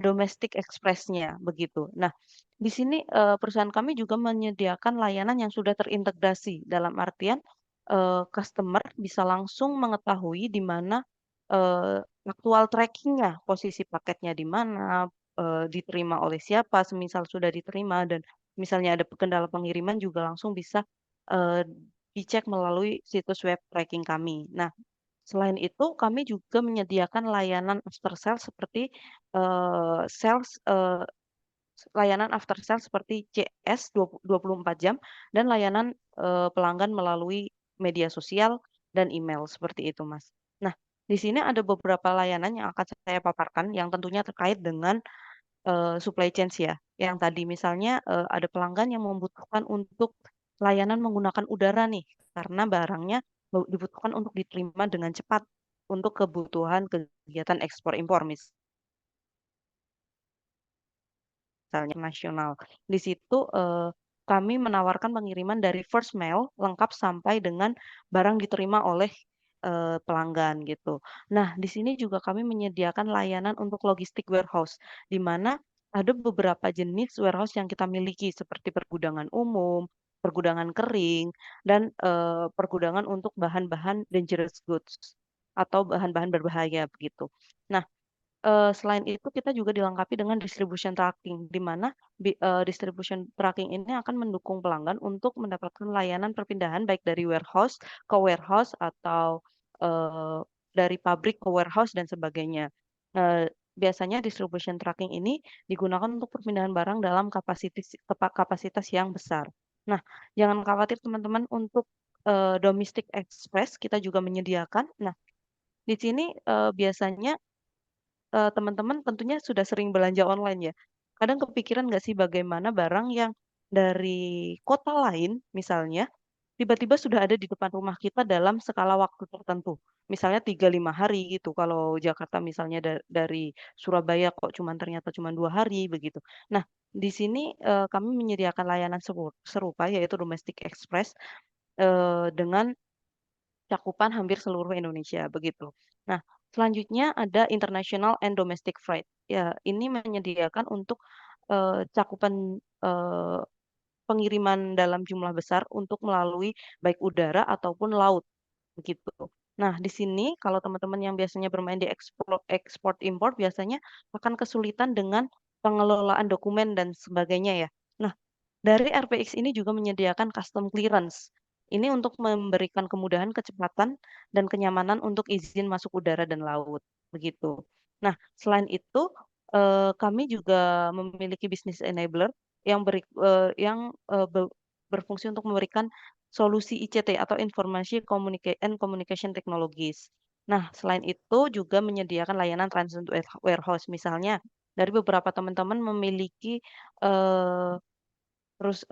domestic express-nya, begitu. Nah, di sini, perusahaan kami juga menyediakan layanan yang sudah terintegrasi, dalam artian, customer bisa langsung mengetahui di mana, aktual tracking-nya, posisi paketnya di mana, diterima oleh siapa, semisal sudah diterima dan misalnya ada kendala pengiriman juga langsung bisa, eee, dicek melalui situs web tracking kami. Nah, selain itu kami juga menyediakan layanan after sales seperti, layanan after sales seperti CS 24 jam dan layanan, pelanggan melalui media sosial dan email, seperti itu, Mas. Nah, di sini ada beberapa layanan yang akan saya paparkan yang tentunya terkait dengan, supply chains ya, yang tadi misalnya, ada pelanggan yang membutuhkan untuk layanan menggunakan udara nih, karena barangnya dibutuhkan untuk diterima dengan cepat untuk kebutuhan kegiatan ekspor impor misalnya nasional. Di situ, kami menawarkan pengiriman dari first mail lengkap sampai dengan barang diterima oleh, pelanggan gitu. Nah, di sini juga kami menyediakan layanan untuk logistik warehouse, di mana ada beberapa jenis warehouse yang kita miliki seperti pergudangan umum, pergudangan kering, dan, pergudangan untuk bahan-bahan dangerous goods atau bahan-bahan berbahaya begitu. Nah, selain itu kita juga dilengkapi dengan distribution tracking, di mana distribution tracking ini akan mendukung pelanggan untuk mendapatkan layanan perpindahan baik dari warehouse ke warehouse atau, eee, dari pabrik ke warehouse dan sebagainya. Biasanya distribution tracking ini digunakan untuk perpindahan barang dalam kapasitas yang besar. Nah, jangan khawatir teman-teman untuk, domestic express kita juga menyediakan. Nah, di sini, biasanya teman-teman tentunya sudah sering belanja online ya. Kadang kepikiran nggak sih bagaimana barang yang dari kota lain misalnya, tiba-tiba sudah ada di depan rumah kita dalam skala waktu tertentu. Misalnya 3 5 hari gitu, kalau Jakarta misalnya dari Surabaya kok ternyata cuman 2 hari begitu. Nah, di sini, kami menyediakan layanan serupa yaitu domestic express, dengan cakupan hampir seluruh Indonesia, begitu. Nah, selanjutnya ada international and domestic freight. Ya, ini menyediakan untuk, cakupan, pengiriman dalam jumlah besar untuk melalui baik udara ataupun laut, begitu. Nah, di sini kalau teman-teman yang biasanya bermain di ekspor impor biasanya akan kesulitan dengan pengelolaan dokumen dan sebagainya ya. Nah, dari RPX ini juga menyediakan custom clearance. Ini untuk memberikan kemudahan, kecepatan, dan kenyamanan untuk izin masuk udara dan laut, begitu. Nah, selain itu, kami juga memiliki bisnis enabler yang yang, berfungsi untuk memberikan solusi ICT atau and Communication Technologies. Nah, selain itu juga menyediakan layanan transit warehouse. Misalnya dari beberapa teman-teman memiliki, eee,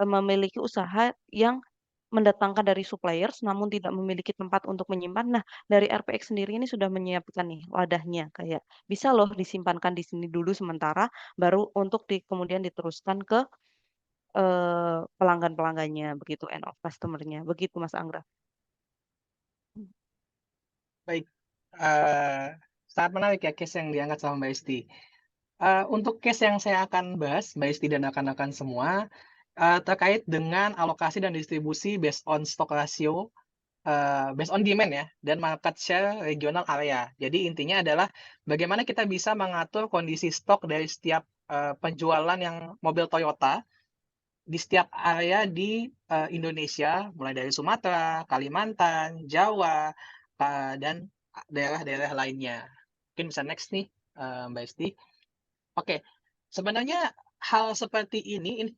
memiliki usaha yang mendatangkan dari suppliers, namun tidak memiliki tempat untuk menyimpan. Nah, dari RPX sendiri ini sudah menyiapkan nih wadahnya, kayak bisa loh disimpankan di sini dulu sementara, baru untuk kemudian diteruskan ke, pelanggan-pelanggannya begitu, end of customer-nya, begitu Mas Angga. Baik, sangat menarik ya case yang diangkat sama Mbak Esti. Untuk case yang saya akan bahas, Mbak Esti dan rekan-rekan semua, terkait dengan alokasi dan distribusi based on stock ratio, based on demand ya, dan market share regional area. Jadi intinya adalah bagaimana kita bisa mengatur kondisi stok dari setiap, penjualan yang mobil Toyota di setiap area di, Indonesia, mulai dari Sumatera, Kalimantan, Jawa, dan daerah-daerah lainnya. Mungkin bisa next nih, Mbak Esti. Oke, sebenarnya hal seperti ini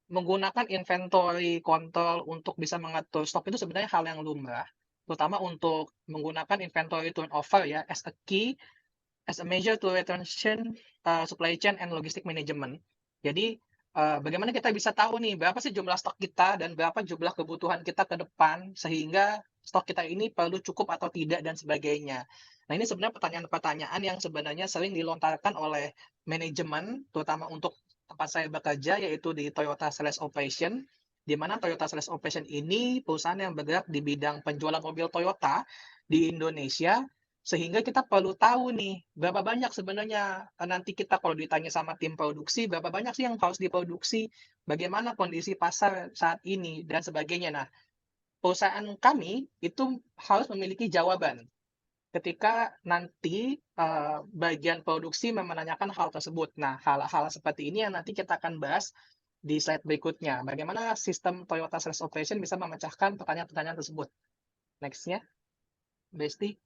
menggunakan inventory control untuk bisa mengatur stok itu sebenarnya hal yang lumrah, terutama untuk menggunakan inventory turnover ya as a measure to retention, supply chain and logistic management. Jadi, bagaimana kita bisa tahu nih berapa sih jumlah stok kita dan berapa jumlah kebutuhan kita ke depan, sehingga stok kita ini perlu cukup atau tidak dan sebagainya. Nah, ini sebenarnya pertanyaan-pertanyaan yang sebenarnya sering dilontarkan oleh manajemen, terutama untuk tempat saya bekerja, yaitu di Toyota Sales Operation, di mana Toyota Sales Operation ini perusahaan yang bergerak di bidang penjualan mobil Toyota di Indonesia, sehingga kita perlu tahu nih, berapa banyak sebenarnya, nanti kita kalau ditanya sama tim produksi, berapa banyak sih yang harus diproduksi, bagaimana kondisi pasar saat ini, dan sebagainya. Nah, perusahaan kami itu harus memiliki jawaban ketika nanti, bagian produksi menanyakan hal tersebut. Nah, hal-hal seperti ini yang nanti kita akan bahas di slide berikutnya. Bagaimana sistem Toyota Sales Operation bisa memecahkan pertanyaan-pertanyaan tersebut. Next-nya, Besti.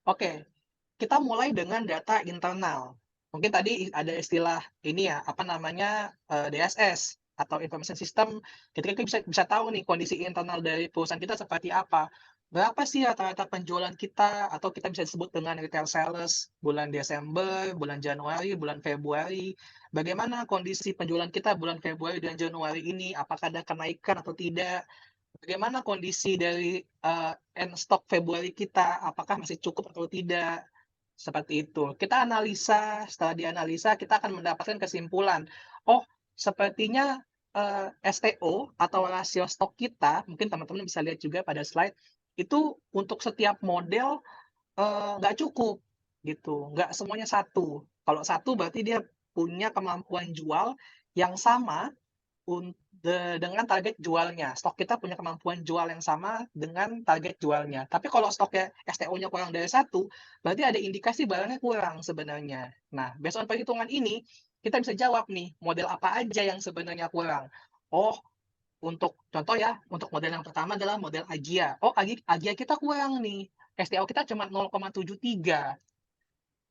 Oke, kita mulai dengan data internal. Mungkin tadi ada istilah ini ya, apa namanya, DSS atau information system, ketika kita bisa tahu nih kondisi internal dari perusahaan kita seperti apa. Berapa sih rata-rata penjualan kita atau kita bisa sebut dengan retail sales bulan Desember, bulan Januari, bulan Februari. Bagaimana kondisi penjualan kita bulan Februari dan Januari ini, apakah ada kenaikan atau tidak? Bagaimana kondisi dari, end stok Februari kita, apakah masih cukup atau tidak? Seperti itu. Kita analisa, setelah dianalisa kita akan mendapatkan kesimpulan, oh sepertinya, STO atau rasio stok kita, mungkin teman-teman bisa lihat juga pada slide, itu untuk setiap model, nggak cukup, gitu. Nggak semuanya satu. Kalau satu berarti dia punya kemampuan jual yang sama dengan target jualnya. Stok kita punya kemampuan jual yang sama dengan target jualnya. Tapi kalau stoknya STO-nya kurang dari satu, berarti ada indikasi barangnya kurang sebenarnya. Nah, based on perhitungan ini, kita bisa jawab nih, model apa aja yang sebenarnya kurang. Oh, untuk contoh ya, untuk model yang pertama adalah model Agya. Oh, Agya kita kurang nih. STO kita cuma 0,73.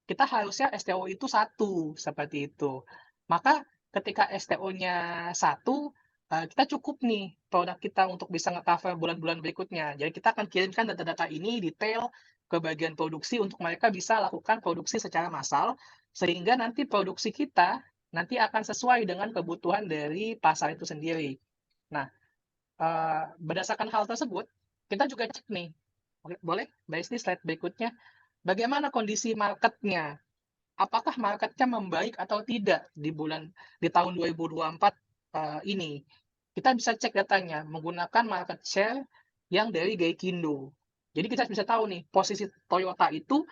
Kita harusnya STO itu satu seperti itu. Maka ketika STO-nya satu, kita cukup nih produk kita untuk bisa nge-cover bulan-bulan berikutnya. Jadi kita akan kirimkan data-data ini detail ke bagian produksi untuk mereka bisa lakukan produksi secara massal, sehingga nanti produksi kita nanti akan sesuai dengan kebutuhan dari pasar itu sendiri. Nah, berdasarkan hal tersebut, kita juga cek nih, boleh Mbak Isti slide berikutnya, bagaimana kondisi market-nya. Apakah market-nya membaik atau tidak di tahun 2024, ini? Kita bisa cek datanya menggunakan market share yang dari Gaikindo. Jadi kita bisa tahu nih posisi Toyota itu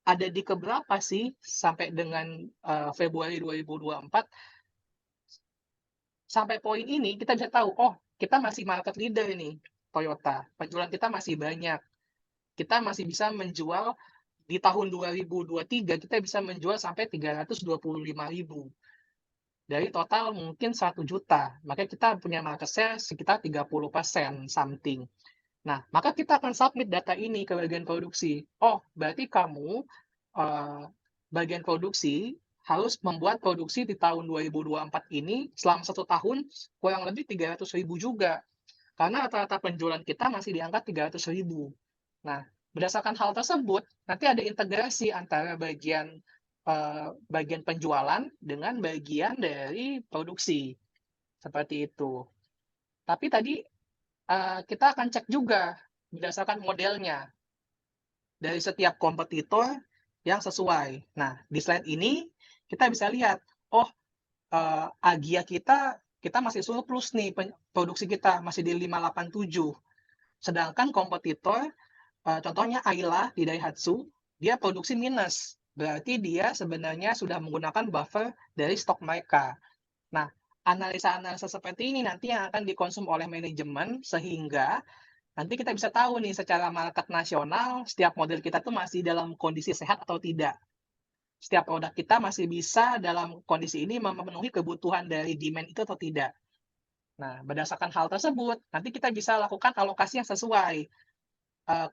ada di keberapa sih sampai dengan, Februari 2024. Sampai poin ini kita bisa tahu, oh kita masih market leader ini Toyota, penjualan kita masih banyak. Kita masih bisa menjual di tahun 2023 kita bisa menjual sampai 325.000 dari total mungkin 1 juta, makanya kita punya market share sekitar 30% something. Nah, maka kita akan submit data ini ke bagian produksi. Oh, berarti kamu, bagian produksi harus membuat produksi di tahun 2024 ini selama 1 tahun kurang lebih 300.000 juga. Karena rata-rata penjualan kita masih di angka 300.000. Nah, berdasarkan hal tersebut, nanti ada integrasi antara bagian penjualan dengan bagian dari produksi, seperti itu. Tapi tadi, kita akan cek juga berdasarkan modelnya dari setiap kompetitor yang sesuai. Nah, di slide ini kita bisa lihat, oh, Agia kita masih surplus nih produksi kita, masih di 587. Sedangkan kompetitor, contohnya Ayla di Daihatsu, dia produksi minus, berarti dia sebenarnya sudah menggunakan buffer dari stok mereka. Nah, analisa-analisa seperti ini nanti yang akan dikonsum oleh manajemen, sehingga nanti kita bisa tahu nih secara market nasional, setiap model kita tuh masih dalam kondisi sehat atau tidak. Setiap produk kita masih bisa dalam kondisi ini memenuhi kebutuhan dari demand itu atau tidak. Nah, berdasarkan hal tersebut, nanti kita bisa lakukan alokasi yang sesuai,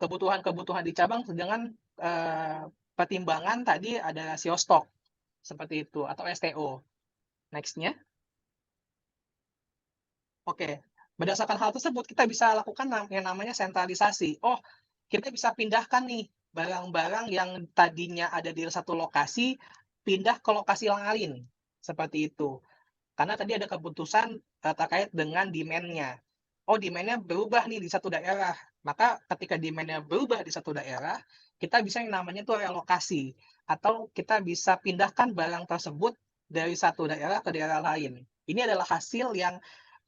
kebutuhan-kebutuhan di cabang dengan, pertimbangan tadi ada rasio stok, seperti itu, atau STO. Next-nya. Oke, berdasarkan hal tersebut kita bisa lakukan yang namanya sentralisasi. Oh, kita bisa pindahkan nih barang-barang yang tadinya ada di satu lokasi, pindah ke lokasi lain, seperti itu. Karena tadi ada keputusan, terkait dengan demand-nya. Oh, demand-nya berubah nih di satu daerah, maka ketika demand-nya berubah di satu daerah, kita bisa yang namanya tuh relokasi, atau kita bisa pindahkan barang tersebut dari satu daerah ke daerah lain. Ini adalah hasil yang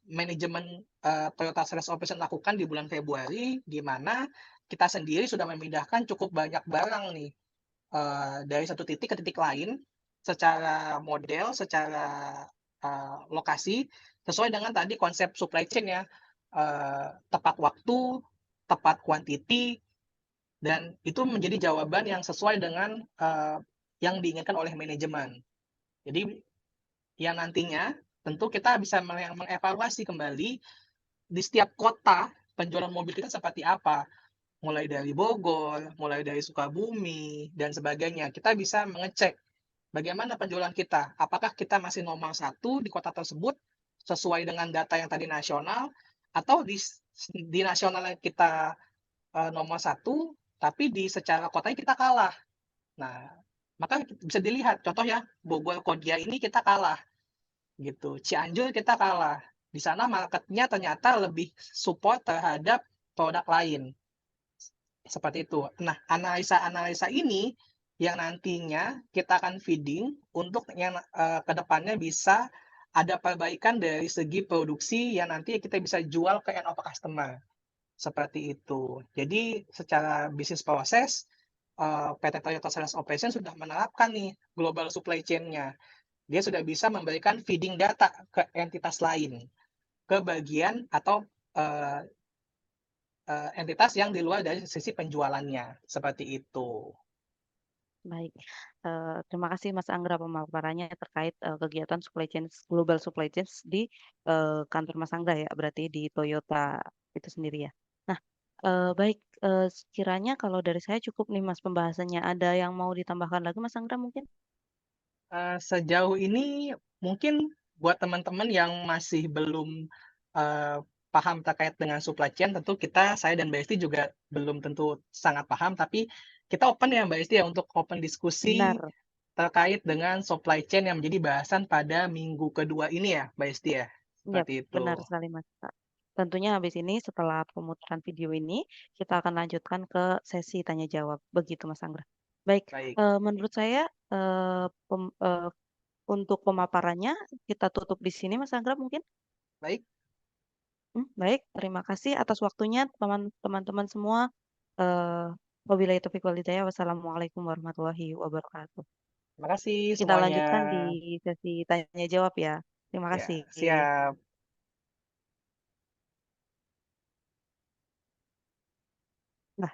manajemen, Toyota Sales Operation lakukan di bulan Februari, di mana kita sendiri sudah memindahkan cukup banyak barang nih, dari satu titik ke titik lain, secara model, secara, lokasi, sesuai dengan tadi konsep supply chain ya, tepat waktu, tepat quantity, dan itu menjadi jawaban yang sesuai dengan, yang diinginkan oleh manajemen. Jadi, yang nantinya tentu kita bisa mengevaluasi kembali di setiap kota penjualan mobil kita seperti apa, mulai dari Bogor, mulai dari Sukabumi, dan sebagainya. Kita bisa mengecek bagaimana penjualan kita, apakah kita masih nomor 1 di kota tersebut, sesuai dengan data yang tadi nasional, atau di nasional kita, nomor 1, tapi secara kotanya kita kalah. Nah, maka bisa dilihat contoh ya, Bogor Kodia ini kita kalah, gitu. Cianjur kita kalah. Di sana market-nya ternyata lebih support terhadap produk lain. Seperti itu. Nah, analisa-analisa ini yang nantinya kita akan feeding untuk yang, ke depannya bisa ada perbaikan dari segi produksi yang nanti kita bisa jual ke end of customer, seperti itu. Jadi secara bisnis proses, PT Toyota Sales Operation sudah menerapkan nih global supply chain-nya. Dia sudah bisa memberikan feeding data ke entitas lain, ke bagian atau, eee entitas yang di luar dari sisi penjualannya, seperti itu. Baik, terima kasih Mas Anggra pemaparannya terkait, kegiatan global supply chains di, kantor Mas Anggra ya, berarti di Toyota itu sendiri ya. Nah, baik, sekiranya kalau dari saya cukup nih Mas pembahasannya, ada yang mau ditambahkan lagi Mas Anggra mungkin? Sejauh ini mungkin buat teman-teman yang masih belum, eee, paham terkait dengan supply chain, tentu saya dan Mbak Esti juga belum tentu sangat paham, tapi kita open ya Mbak Esti ya untuk open diskusi Benar. terkait dengan supply chain yang menjadi bahasan pada minggu kedua ini ya Mbak Esti ya? Iya, Seperti benar itu. sekali Mas, Kak. Tentunya habis ini setelah pemutaran video ini, kita akan lanjutkan ke sesi tanya jawab, begitu Mas Anggra. Baik, Baik menurut saya, untuk pemaparannya kita tutup di sini Mas Anggra mungkin? baik, Baik, terima kasih atas waktunya teman-teman semua, eee, wabillahi taufiq wal hidayah, wassalamualaikum warahmatullahi wabarakatuh. terima kasih Kita semuanya. lanjutkan di sesi tanya jawab ya. Terima Ya, kasih. siap. Nah